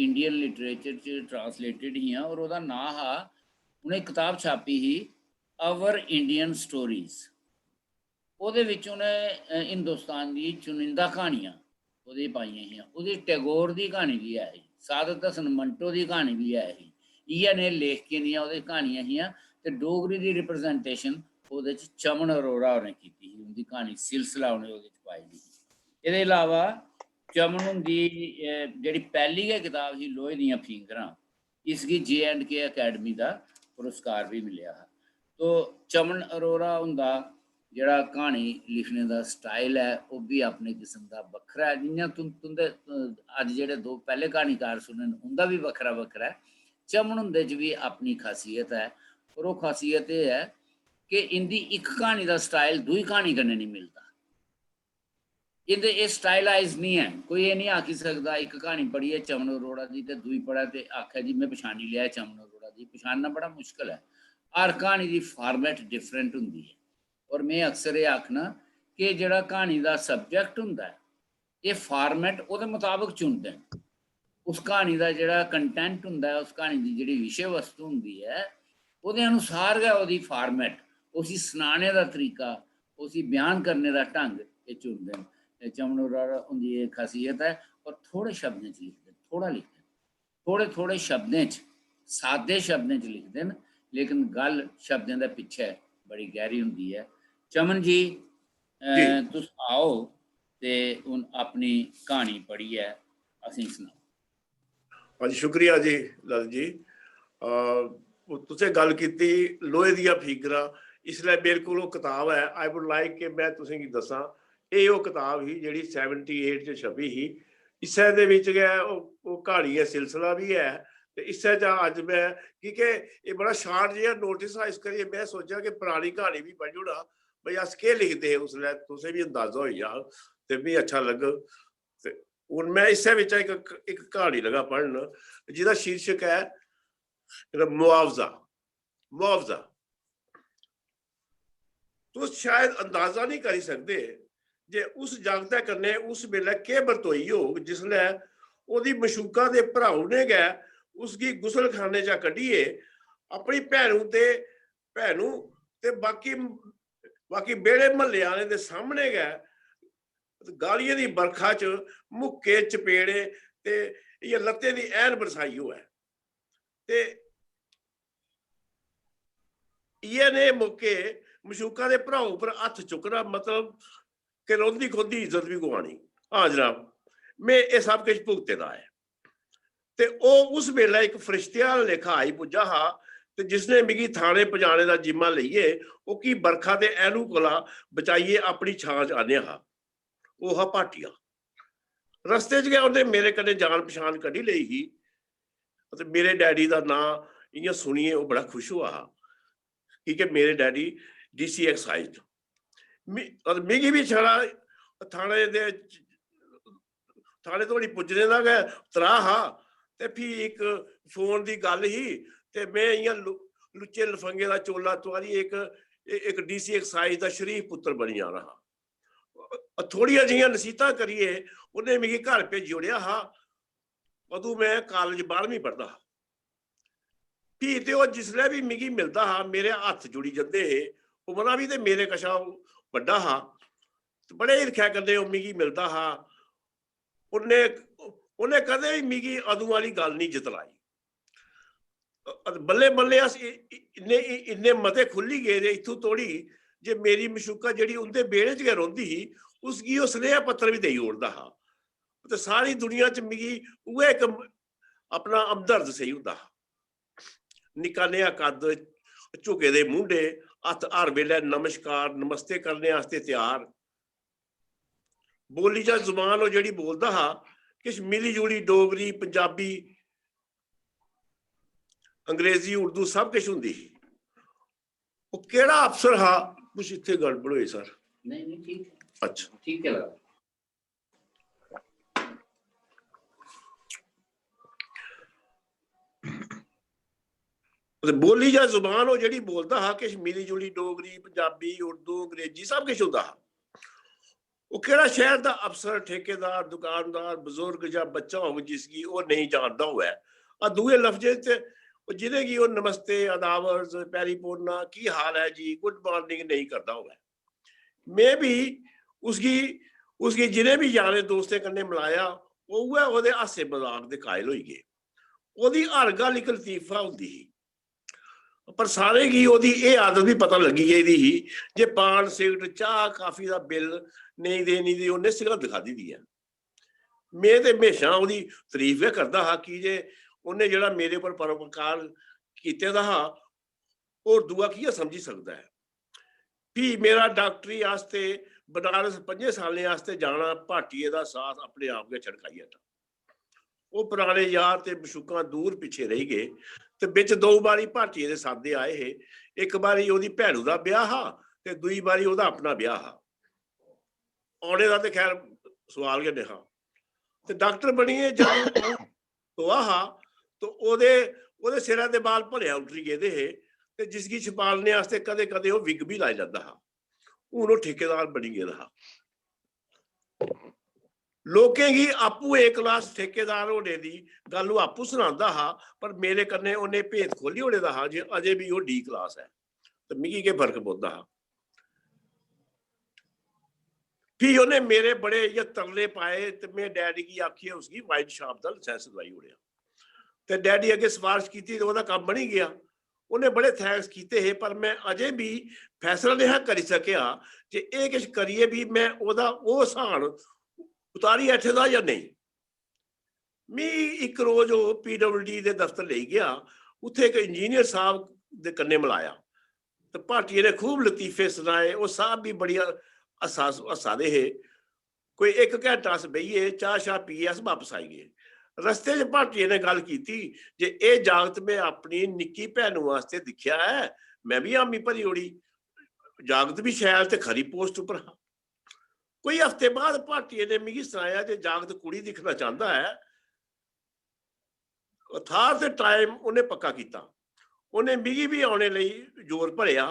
इंडियन लिटरेचर च ट्रांसलेटेड हियां और ओह्दा नांऽ हा उ'नें कताब छापी ही आवर इंडियन स्टोरीज ओह्दे बिच उ'नें हिंदुस्तान दी चुनिंदा क्हानियां ओह्दे पाइयां हियां ओह्दी टैगोर दी क्हानी बी ऐ ही सादत हसन मंटो दी क्हानी बी ऐ ही इ'यै नेह् लेखकें दियां ओह्दे क्हानियां हियां ते डोगरी दी रिप्रजेंटेशन ओह्दे च चमन अरोड़ा होरें कीती ही उं'दी क्हानी सिलसिला उ'नें ओह्दे च पाई दी ही एह्दे अलावा चमन हुंदी जेह्ड़ी पैह्ली गै कताब ही लोहे दियां फिंगरां इसगी J&K अकैडमी दा पुरस्कार भी मिलेआ हा तो चमन अरोड़ा हुंदा जेह्ड़ा क्हानी लिखने दा स्टाइल है ओह् बी अपने किस्म दा बक्खरा है जि'यां तुं'दे अज्ज जेह्ड़े दो पैह्ले क्हानीकार सुने न उं'दा बी बक्खरा बक्खरा है चमन हुंदे च बी अपनी खासियत है और ओह् खासियत एह् है कि इंदी इक क्हानी दा स्टाइल दूई क्हानी कन्नै नहीं मिलदा इंदे एह् स्टाइलाइज नहीं है कोई एह् नहीं आखी सकदा इक क्हानी पढ़ियै चमन अरोड़ा दी ते दूई पढ़ै ते आखै जी में पछानी लिया चमन अरोड़ा दी पछानना बड़ा मुश्कल है हर क्हानी दी फॉर्मेट डिफरेंट होंदी है और मैं अक्सर एह् आखना कि जेह्ड़ा क्हानी दा सब्जैक्ट होंदा है एह् फॉर्मेट ओह्दे मुताबक चुनदे न उस क्हानी दा जेह्ड़ा कंटेंट होंदा है उस क्हानी दी जेह्ड़ी विशे वस्तु होंदी है ओह्दे अनुसार गै ओह्दी फॉर्मेट उसी सनाने दा तरीका उसी बयान करने दा ढंग एह् चुनदे न चमन अरोड़ा हुंदी एह् खासियत है और थोड़े शब्दें च लिखदे न थोड़ा लिखदे न थोड़े थोड़े शब्दें च सादे शब्दें च लिखदे न लेकिन गल शब्दें दे पिच्छे बड़ी गहरी होंदी है चमन जी जी तुस आओ ते हून अपनी क्हानी पढ़ियै असेंगी सनाओ हाँ जी शुक्रिया जी लाल जी तुसें गल कीती लोहे दियां फिगरां इसलिए मेरे को किताब है आई वुड लाइक कि मैं तुसेंगी दस्सां ਇਹ ਉਹ ਕਿਤਾਬ ਹੀ ਜਿਹੜੀ 78 ਚ ਛਪੀ ਸੀ ਇਸੇ ਦੇ ਵਿੱਚ ਗਏ ਉਹ ਕਹਾਣੀ ਹੈ ਸਿਲਸਿਲਾ ਵੀ ਹੈ ਤੇ ਇਸੇ ਚ ਅੱਜ ਮੈਂ ਕਿਉਂਕਿ ਇਹ ਬੜਾ ਸ਼ਾਰਟ ਜਿਹਾ ਨੋਟਿਸ ਆ ਇਸ ਕਰੀਏ ਮੈਂ ਸੋਚਿਆ ਕਿ ਪੁਰਾਣੀ ਕਹਾਣੀ ਵੀ ਪੜ੍ਹੋ ਨਾ ਬਈ ਅਸ ਕੇ ਲਿਖਦੇ ਉਸ ਲਈ ਤੁਸੀਂ ਵੀ ਅੰਦਾਜ਼ਾ ਹੋਈ ਜਾ ਤੇ ਵੀ ਅੱਛਾ ਲੱਗ ਤੇ ਹੁਣ ਮੈਂ ਇਸੇ ਵਿੱਚ ਇੱਕ ਕਹਾਣੀ ਲਗਾ ਪੜ੍ਹਨ ਜਿਹਦਾ ਸ਼ੀਰਸ਼ਕ ਹੈ ਮੁਆਵਜ਼ਾ ਮੁਆਵਜ਼ਾ ਤੁਸੀਂ ਸ਼ਾਇਦ ਅੰਦਾਜ਼ਾ ਨਹੀਂ ਕਰ ਸਕਦੇ जे उस जागता करने उस वेले के बरतोई होग जिसले ओदी मशूका दे भराऊ ने गए उसकी गुसल खाने चा कड्ढिए अपनी भैनू ते बाकी बेड़े महल्ले वाले दे सामने गए गालियां दी बरखा च मुक्के चपेड़े ते ये लत्ते दी ऐन बरसाई होए ते ये ने मौके मशूका दे भराऊ पर हथ चुकना मतलब कि रोंदी खोंदी इज्जत भी गवानी हाँ जनाब मैं ये सब कुछ भुगते दा है ते ओ उस वेले एक फरिश्ते लेखा आई पुज्जा हा ते जिसने मिगी थाने पजाने दा जिम्मा लईए ओ की बरखा दे ऐनू कोला बचाइए अपनी छां च आने हा ओ हा भाटिया रस्ते च गया उन्हें मेरे कन्ने जान पछान कड्ढी लई ही ते मेरे डैडी दा नां इयां सुनिए ओ बड़ा खुश हुआ हा क्योंकि मेरे डैडी DC एक्साइज और मिगी भी छड़ा थाने दे थाने धोड़ी पुज्जने दा गै त्राह हा ते फ्ही इक फोन दी गल ही ते मैं इयां लुच्चे लफंगे दा चोला तुआरी एक DC एक्साइज दा शरीफ पुत्तर बनी जाना हा। थोड़ियां जिहियां नसीहतां करियै उन्हें मिगी घर भेजी ओड़ेआ हा। अदूं मैं कॉलेज 12वीं पढ़दा हा। फ्ही ते ओह् जिसलै भी मिगी मिलदा हा मेरे हत्थ जुड़ी जंदे हे। उमरा भी ते मेरे कशा बड्डा हा, बड़े हिरखै कन्नै ओह् मिगी मिलदा हा। उन्हें कदें भी मिगी अदूं वाली गल नहीं जतलाई। बल्ले बल्ले अस इन्ने मते खुल्ली गेदे इत्थूं तोड़ी जे मेरी मशूका जेह्ड़ी उंदे बेड़े च गै रौंह्दी ही उसगी ओह् सनेहा पत्र भी देई ओड़दा हा ते सारी दुनिया च मिगी उ'ऐ इक अपना हमदर्द सेही होंदा हा। निक्का नेहा कद, झुके दे मूंढे, हत्थ हर वेल्लै नमस्कार नमस्ते करने आस्ते त्यार। बोली जा जुबान ओह् जेह्ड़ी बोलदा हा किश मिली जुली डोगरी पंजाबी अंग्रेजी उर्दू सब किश हुंदी ही। ओह् केह्ड़ा अफसर हा? कुछ इत्थे गड़बड़ होई सर। नहीं ठीक है। अच्छा ठीक है लगा। बोली जा जुबान ओह् जेह्ड़ी बोलदा हा किश मिली जुली डोगरी पंजाबी उर्दू अंग्रेजी सब किश हुंदा हा। ओह् केह्ड़ा शहर दा अफसर ठेकेदार दुकानदार बजुर्ग जां बच्चा होग जिसगी ओह् नहीं जानदा होऐ दुए लफ्जें च जिनेंगी ओह् नमस्ते अदावर्स पैरी पोड़ना की हाल है जी गुड मॉर्निंग नहीं करदा होऐ। मैं भी उसगी जिनें भी यारें दोस्तें कन्नै मिलाया उ'ऐ ओह्दे हासे मजाक दे कायल होई गे। ओह्दी हर गल्ल इक लतीफा हुंदी ही पर सारें गी ओह्दी एह् आदत भी पता लगी गेदी ही जे पान सिगरट चाह् काफी दा बिल नेईं देनी दी उन्नै सिगरत खादी दी है। मैं ते म्हेशां ओह्दी तरीफ गै करदा हा कि जे उन्नै जेह्ड़ा मेरे उप्पर परोपकार कीते दा हा होर दूआ कि'यां समझी सकदा है। फ्ही मेरा डॉक्टरी आस्ते बनारस 5 सालें आस्ते जाना भाटिये दा साथ अपने आप गै छड़काई हटा। ओह् पुराने यार ते मशूकां दूर पिच्छे रेही गए ते बिच 2 बारी भाटिये दे सादे आए हे। इक बारी ओह्दी भैनू दा ब्याह हा ते दूई बारी ओह्दा अपना ब्याह हा। औने दा ते खैर सवाल गै नेहा ते डॉक्टर बनियै जदूं होआ हा तो ओह्दे सिरै दे बाल भलेआं उतरी गेदे हे ते जिसगी छपालने आस्ते कदें कदें ओह् विग भी लाई लैंदा हा। हून ओह् ठेकेदार बनी गेदा हा। लोकें गी आपूं ए क्लास ठेकेदार होने दी गल ओह् आपूं सनांदा हा पर मेरे कन्नै उन्नै भेत खोली ओड़े दा हा जे अजें भी ओह् D क्लास है ते मिगी केह् फर्क पौंदा हा। फ्ही उन्नै मेरे बड़े इ'यां तरले पाए ते मैं डैडी गी आखियै उसगी वाइन शॉप दा लाइसेंस दवाई ओड़ेआ ते डैडी अग्गे सिफारिश कीती ते ओह्दा कम्म बनी गया। उन्हें बड़े थैंक्स कीते हे पर मैं अजें भी फैसला नहीं करी सकेआ जे एह् किश करियै भी मैं ओह्दा ओह् स्हान उतारी बैठे दा जां नेईं। मी इक रोज ओह् PWD दे दफ्तर लेई गया। उत्थे इक इंजीनियर साहब दे कन्नै मिलाया ते भाटिये ने खूब लतीफे सनाए। ओह् साहब भी बड़ी हस्सा दे हे। कोई 1 घैंटा अस बेहियै चाह् शाह् पियै अस वापस आई गए। रस्ते च भाटिये ने गल कीती जे एह् जागत मैं अपनी निक्की भैनू आस्ते दिक्खेआ है मैं भी हामी भरी ओड़ी। जागत भी शैल ते खरी पोस्ट उप्पर हा। कोई हफ्ते बाद भाटिये ने मिगी सनाया जे जागत कुड़ी दिक्खना चाहता है। थार ते टाइम उन्हें पक्का कीता। उन्हें मिगी भी आने लेई जोर भरेआ।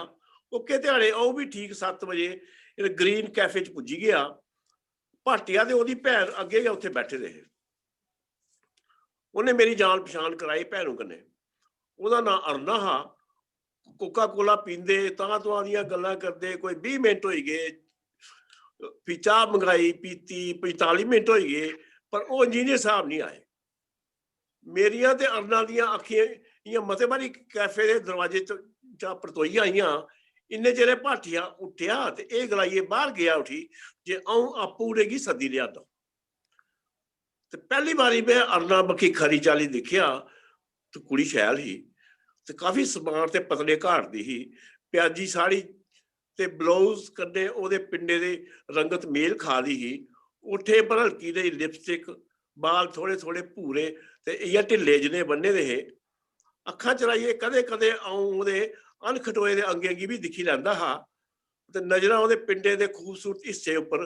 ओके ध्याड़े अऊं भी ठीक 7 बजे ग्रीन कैफे च पुज्जी गया। भाटिया ते ओह्दी भैन अग्गे गै उत्थे बैठे दे हे। उन्हें मेरी जान पछान कराई भैनू कन्नै। ओह्दा नां अरना हा। कोका कोला पींदे तां तुआं दियां गल्लां करदे कोई 20 मिनट होई गए। फ्ही चाह् मंगाई पीती 45 मिनट होई गए पर ओह् इंजीनियर साहब नहीं आए। मेरियां ते अरना दियां अक्खियां इ'यां मते बारी कैफे दे दरवाजे चा परतोई आइयां। इन्ने चिरे भाटिया उट्ठेआ ते एह् गलाइयै बाहर गया उठी जे अऊं आपूं उ'नेंगी सद्दी लेआंदा। ते पैह्ली बारी मैं अरना बक्खी खरी चाल्ली दिक्खेआ ते कुड़ी शैल ही ते काफी स्मार्ट ते पतले घाट दी ही। प्याजी साड़ी ते ब्लाउज कन्नै ओह्दे पिंडे दी रंगत मेल खा दी ही। उठे पर हल्की जेही लिपस्टिक बाल थोड़े थोड़े भूरे ते इ'यां ढिल्ले जनेह् बन्ने दे हे। अक्खां चलाइयै कदें कदें अऊं ओह्दे अनखटोए दे अंगे अंगी भी दिखी लैंदा हा ते नजरां ओहदे पिंडे दे खूबसूरत हिस्से उपर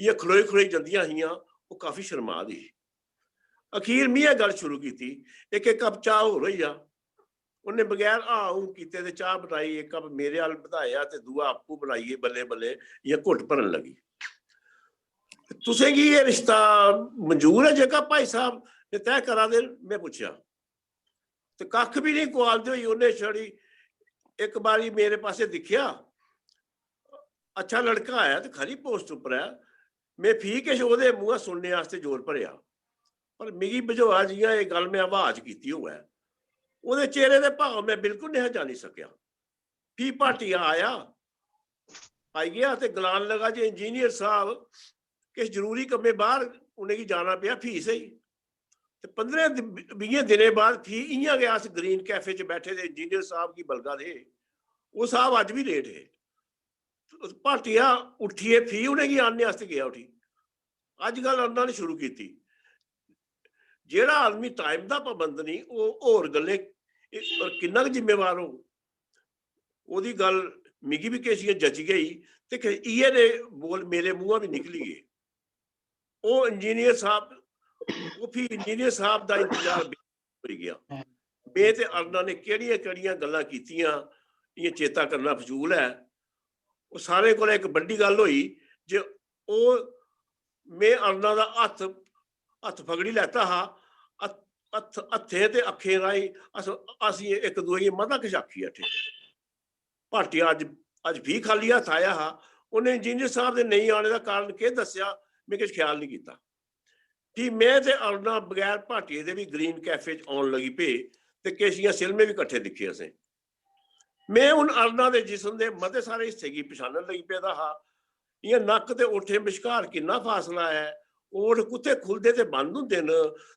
इ'यां खलोई खलोई जंदियां हियां। ओह् काफी शर्मा दी ही। अखीर में एह् गल शुरू कीती, इक कप चाह् होर होई जा। उन्हें बगैर हां हूं कीते ते चाह् बनाई, इक कप मेरे अल बधाया ते दूआ आपू बनाइयै बल्ले बल्ले इ'यां घुट भरन लगी। तुसेंगी एह् रिश्ता मंजूर है जेह्का भाई साहब ने तय करा दे? मैं पुच्छेआ ते कक्ख भी नहीं कुआलदे होई उन्हें छड़ी एक बारी मेरे पासे दिखेआ, अच्छा लड़का है ते खरी पोस्ट उपर है। मैं फ्ही किश ओहदे मूंहा सुनने आस्ते जोर भरेआ, पर मिगी बझोआ जि'यां एह् गल मैं आवाज कीती होऐ। ओहदे चेहरे दे भाव मैं बिल्कुल नहीं जानी सकेआ। फ्ही भाटिया आई गया ते गलान लगा जे इंजीनियर साहब किश जरूरी कम्में बाहर उनेंगी जाना पेआ, फ्ही सही। ते 15-20 दिनें बाद फ्ही इ'यां गै अस ग्रीन कैफे च बैठे दे इंजीनियर साहब गी बलगा दे। ओह् साहब अज्ज भी लेट है। भाटिया उठिए फ्ही उनेंगी आनने आस्ते गया उठी। अज गल आना ने शुरू की, जेड़ा आदमी टाइम का पाबंद नहीं ओह् होर गल्लें किन्ना जिम्मेवार हो। ओहदी गल मिगी भी किश जची गई ते इ'यै ने बोल मेरे मुंहा भी निकली गए। ओह् इंजीनियर साहब फ्ही इंजीनियर साहब का इंतजार हो गया। मैं ते अरुणा ने केड़ियां केड़ियां गल्लां कीतियां, इ'यां चेता करना फजूल है। वो सारे कोल एक बड्डी गल होई जे ओह् मैं अरुणा दा हत्थ फगड़ी लैता हा। हत्थें ते अक्खें राही अस इक दूए गी मता किश आखी बैठे। भाटिया अज फ्ही खाली हत्थ आया हा। उन्हें इंजीनियर साहब दे नहीं आने का कारण केह् दस्सेआ, मैं किश ख्याल नहीं कीता। फ्ही मैं ते अरुणा बगैर भाटिये दे भी ग्रीन कैफे च आउण लगी पे ते किश इ'यां सिलमे भी कट्ठे दिक्खे असें। मैं हुण अरुणा दे जिस्म दे मते सारे हिस्से गी पछानन लगी पेदा हा। इ'यां नक्क ते ओठें बश्कार किन्ना फासला है, ओठ कुत्थे खुलदे ते बंद हुंदे न,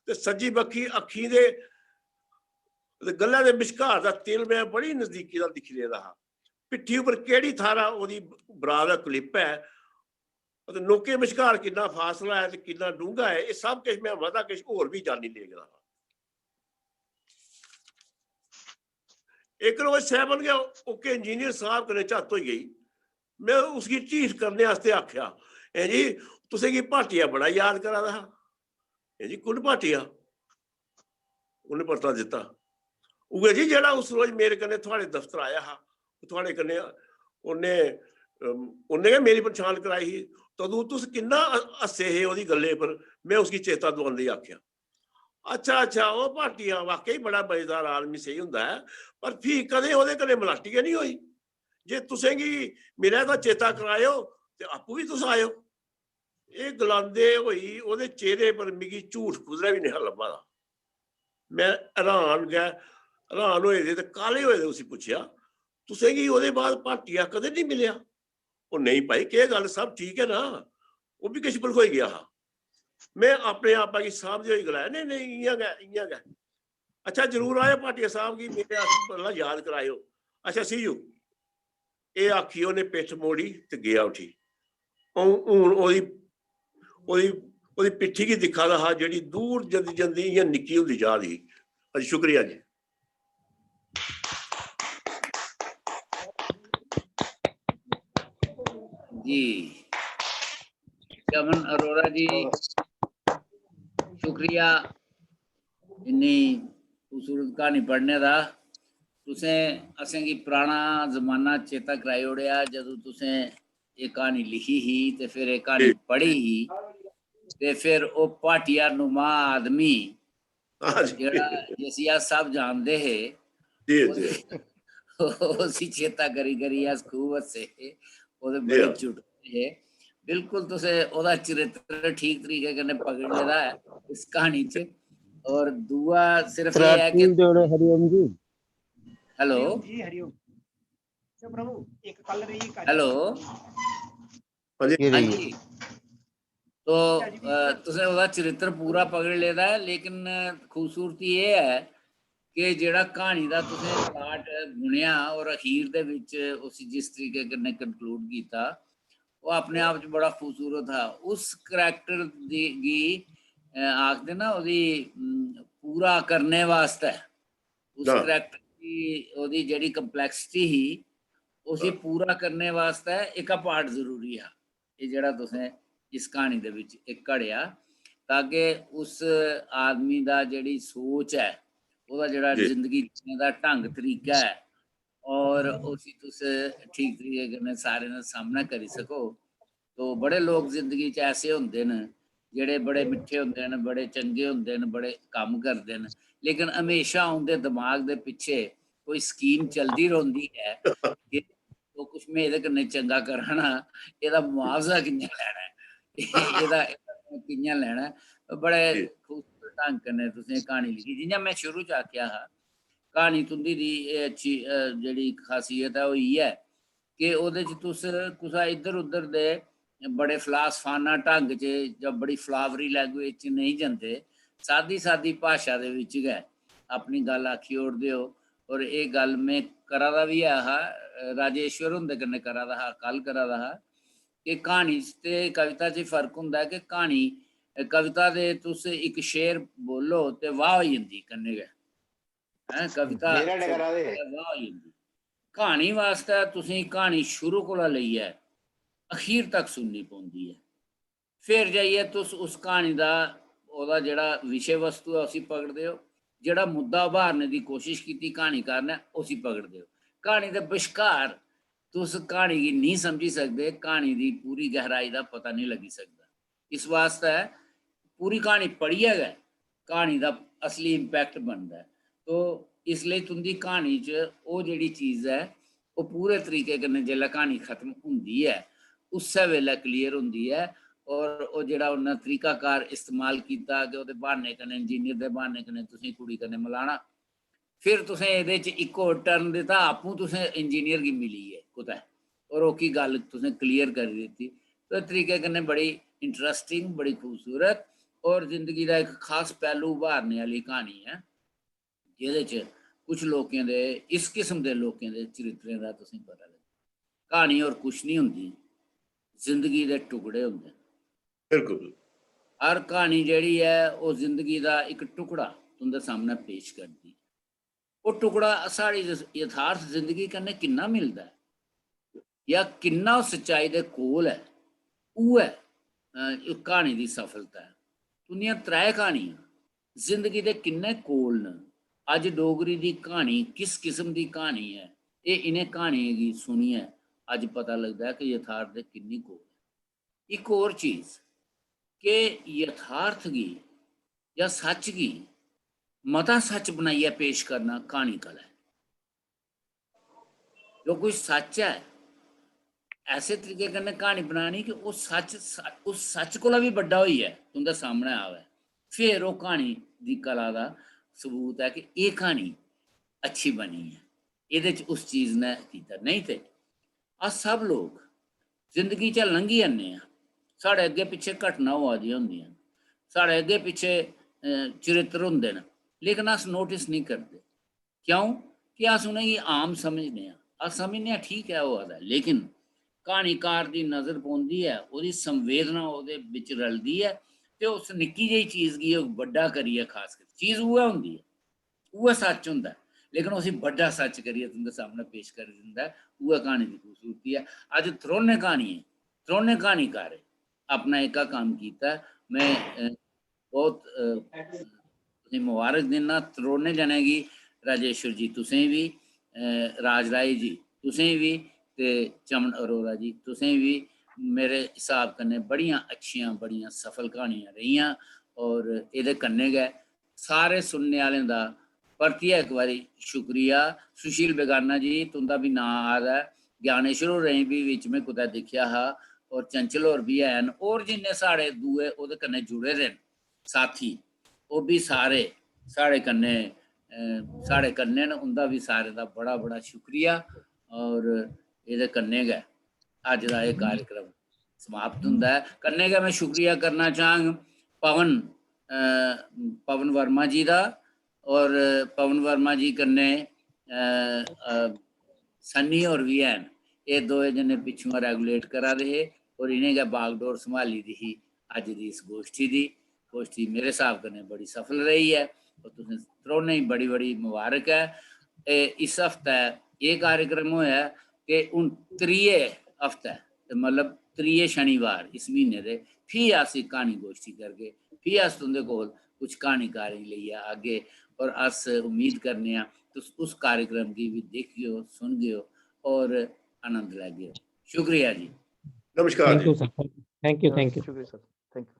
ते सज्जी बक्खी अक्खीं दे गल्लै दे बश्कार दा तिल मैं बड़ी नजदीकी दा दिक्खी लेदा हा। पिट्ठी उपर केह्ड़ी थाह्रा ओह्दी ब्रा दा क्लिप है, ते नोकें बश्कार किन्ना फासला है ते किन्ना डूंगा है, एह् सब किश मैं मता किश होर भी जानी लेदा हा। इक रोज सैमन गै ओके इंजीनियर साहब कन्नै झत्त होई गेई। मैं उसकी ढीठ करने आस्ते आख्या, ए जी तुसेंगी भाटिया बड़ा याद करा दा हा। ए जी कुन भाटिया? उन्हें परता दित्ता, उ'ऐ जी जेह्ड़ा उस रोज मेरे कन्नै थुआढ़े दफ्तर आया हा। थुआढ़े कन्नै उन्ने गै मेरी पन्छान कराई ही। तदूं तुस किन्ना हस्से हे ओह्दी गल्लै पर। मैं उसकी चेता दुआन लेई आख्या, अच्छा अच्छा ओह् भाटिया वाकई बड़ा मजेदार आदमी सेही हुंदा है, पर फ्ही कदें ओह्दे कन्नै मलाटी गै नहीं होई। जे तुसेंगी मेरा दा चेता करायो ते आपूं भी तुस आयो। एह् गलांदे होई ओह्दे चेहरे पर मिगी झूठ कुदरै भी नेहा लब्भा दा। मैं हैरान होए दे ते काले होए दे उसी पुच्छेआ, तुसेंगी ओह्दे बाद भाटिया कदें नहीं मिलेआ? ओह् नहीं भाई केह् गल्ल सब ठीक है ना? ओह् भी किश भलखोई गया हा। मैं अपने आपा गी सामभदे होई गलाया, नहीं नहीं इ'यां गै। अच्छा जरूर आयो भाटिया साहब गी मेरे आस्तै याद करायो। अच्छा सी यू। एह् आखी उन्हें पिट्ठ मोड़ी ते गेआ उठी। हून ओह्दी पिट्ठी गी दिक्खा दा हा जेह्ड़ी दूर जंदी जंदी इ'यां निक्की होंदी जा दी ही। शुक्रिया जी। जी चमन अरोड़ा जी, शुक्रिया इन्नी खूबसूरत कहानी पढ़ने का। तुसें असेंगी पुराना जमाना चेता कराई ओड़ेआ जदूं तुसें एह् कहानी लिखी ही ते फिर एह् कहानी पढ़ी ही ते फिर ओह् भाटिया नुमा आदमी जेह्ड़ा जिसी अस सब जानदे हे उसी चेता करी अस खूब हस्से हे। ओह्दे बड़े चुटकुले हे। बिल्कुल तुसें ओह्दा चरित्र ठीक तरीके कन्नै पकड़ लेदा है इस कहानी च। और दूआ सिर्फ ये है कि हरिओम जी, हेलो जी हरिओम प्रभु एक कल रही हेलो हाँ जी। तो तुसें ओह्दा चरित्र पूरा पकड़ लेदा है, लेकिन खूबसूरती ये है कि जेड़ा कहानी दा तुसें पार्ट बुनेआ और अखीर दे विच उसी जिस तरीके कन्नै कंक्लूड कीता वो अपने आप च बड़ा खूबसूरत था। उस करैक्टर गी आखदे ना ओह्दी पूरा करने वास्ते उस करैक्टर कि ओदी जेह्ड़ी कंपलैक्सिटी ही उसी पूरा करने वास्ते एक पार्ट जरूरी है ये जेह्ड़ा तुसें इस क्हानी दे विच इक घड़ेआ ताकि उस आदमी दा जेह्ड़ी सोच है ओह्दा जेह्ड़ा जी जिंदगी जीने दा ढंग तरीका है और उसी तुस ठीक तरीके कन्नै सारें दा सामना करी सको तो बड़े लोग जिंदगी च ऐसे होंदे न जेह्ड़े बड़े मिट्ठे होंदे न बड़े चंगे होंदे न बड़े कम्म करदे न लेकिन हमेशा उं'दे दिमाग दे पिच्छे कोई स्कीम चलदी रौंह्दी है कि तो कुछ में एह्दे कन्नै चंगा करा ना एह्दा मुआवजा कि'यां लैना ऐ एह्दा कि'यां लैना ऐ बड़े जी खूबसूरत ढंग कन्नै तुसें क्हानी लिखी जि'यां मैं शुरू च आखेआ हा क्हानी तुं'दी दी एह् अच्छी जेह्ड़ी खासियत है ओह् इ'यै कि ओह्दे च तुस कुसै इद्धर उद्धर दे बड़े फलासफाना ढंग च जां बड़ी फ्लावरी लैंग्वेज च नेईं जंदे सादी सादी भाशा दे बिच गै अपनी गल्ल आखी ओड़दे हो और एह् गल्ल में करा दा बी है हा राजेश्वर हुंदे कन्नै करा दा हा कल करा दा हा कि क्हानी च ते कविता च फर्क होंदा है कि क्हानी कविता दे तुस इक शेर बोलो ते वाह होई जंदी कन्नै गै हैं कविता मेरा ने करा दे वाह होई जंदी क्हानी वास्ते तुसें क्हानी शुरू कोला लेइयै अखीर तक सुननी पौंदी है फिर जाइयै तुस उस क्हानी दा ओह्दा जेह्ड़ा विशे वस्तु है उसी पकड़दे हो जेह्ड़ा मुद्दा उभारने दी कोशिश कीती क्हानीकार ने उसी पकड़दे हो क्हानी दे बश्कार तुस क्हानी गी नहीं समझी सकदे क्हानी दी पूरी गहराई दा पता नहीं लगी सकदा इस वास्ते पूरी क्हानी पढ़ियै गै क्हानी दा असली इंपैक्ट बनदा है तो इसलिए तुंदी क्हानी च ओह् जेह्ड़ी चीज़ है ओह् पूरे तरीके कन्नै जेल्लै क्हानी खत्म होंदी है उस्सै वेल्लै क्लियर होंदी है और ओह् जेह्ड़ा उन्नै तरीकाकार इस्तेमाल कीता कि ओह्दे ब्हान्ने कन्नै इंजीनियर दे ब्हान्ने कन्नै तुसें कुड़ी कन्नै मलाना फिर तुसें एह्दे च इक होर टर्न दित्ता आपूं तुसें इंजीनियर गी मिलियै कुतै और ओह्की गल्ल तुसें क्लियर करी दित्ती तो इस तरीके कन्नै बड़ी इंटरस्टिंग बड़ी खूबसूरत और जिंदगी दा इक खास पहलू उभारने आह्ली क्हानी है जेह्दे च कुछ लोकें दे इस किस्म दे लोकें दे चरित्रें दा तुसें पता लग्गे क्हानी और कुछ नहीं होंदी जिंदगी दे टुकड़े होंदे बिल्कुल हर क्हानी जेह्ड़ी है ओह् जिंदगी दा इक टुकड़ा तुंदे सामने पेश करदी ओह् टुकड़ा साढ़ी यथार्थ जिंदगी कन्नै किन्ना मिलदा है या किन्ना ओह् सच्चाई दे कोल है उ'ऐ इक क्हानी दी सफलता है तुंदियां त्रै क्हानियां जिंदगी दे किन्ने कोल न अज डोगरी दी क्हानी किस किस्म दी क्हानी है एह् इ'नें क्हानियें गी सुनियै अज पता लगदा है कि यथार्थ दे किन्नी कोल है इक होर चीज़ कि यथार्थ गी या सच गी मता सच बनाइयै पेश करना क्हानी कला है जो कुछ सच है ऐसे तरीके कन्नै क्हानी बनानी कि ओह् सच उस सच कोला भी बड्डा होइयै तुंदे सामने आवे फिर ओह् क्हानी दी कला दा सबूत है कि एह् क्हानी अच्छी बनी है एह्दे च उस चीज़ ने कीता नहीं ते अस सब लोग जिंदगी चा लंघी जन्ने आं साढ़े अग्गे पिच्छे घटना होआ दियां होंदियां साढ़े अग्गे पिच्छे चरित्र होंदे न लेकिन अस नोटिस नहीं करते क्यों कि अस उनेंगी आम समझने आं अस समझने आं ठीक है होआ दा लेकिन क्हानीकार दी नज़र पौंदी है ओह्दी संवेदना ओह्दे बिच रलदी है ते उस निक्की जेही चीज़ गी ओह् बड्डा करियै खास कर चीज़ उ'ऐ होंदी है उ'ऐ सच होंदा है लेकिन उसी बड्डा सच करियै तुंदे सामने पेश करी दिंदा है उ'ऐ क्हानी दी खूबसूरती है अज त्रौने क्हानियें त्रौने क्हानीकार अपना एह्का कम्म कीता मैं बहुत तुसेंगी मुबारक दिन्ना त्रौने जनें गी राजेश्वर जी तुसें भी राज राय जी तुसें भी ते चमन अरोड़ा जी तुसें भी मेरे हिसाब कन्नै बड़ियां अच्छियां बड़ियां सफल क्हानियां रेहियां और एह्दे कन्नै गै सारे सुनने आह्लें दा परतियै इक बारी शुक्रिया सुशील बेगाना जी तुंदा भी नां आ दा ऐ ज्ञानेश्वर होरें बी बिच में कुतै दिक्खेआ हा और चंचल होर बी हैन और जिन्ने साढ़े दूए ओह्दे कन्नै जुड़े दे न साथी ओह् भी सारे साढ़े कन्नै न उंदा भी सारें दा बड़ा बड़ा शुक्रिया और एह्दे कन्नै गै अज्ज दा एह् कार्यक्रम समाप्त होंदा है कन्नै गै मैं शुक्रिया करना चाहंग पवन वर्मा जी दा और पवन वर्मा जी कन्नै सन्नी होर बी हैन एह् दोए जने पिच्छुआं रेगुलेट करा दे हे और इ'नें गै बागडोर संभाली दी ही अज्ज दी इस गोष्ठी मेरे हिसाब कन्नै बड़ी सफल रही है और तुसें त्रौनें गी बड़ी बड़ी मुबारक है इस हफ्ते ये कार्यक्रम होया कि हूँ त्रीए हफ्ते मतलब त्रीए शनिवार इस महीने दे फ्ही अस एक कहानी गोष्ठी करगे, फ्ही अस तुंदे कोल कुछ कहानीकारी लेइयै आगे और अस उम्मीद करने आं तुस उस कार्यक्रम की भी देखियो सुनगियो और आनंद लैगियो। शुक्रिया जी। नमस्कार थैंक जी। You sir, thank you, thank you. शुक्रिया सर, थैंक यू।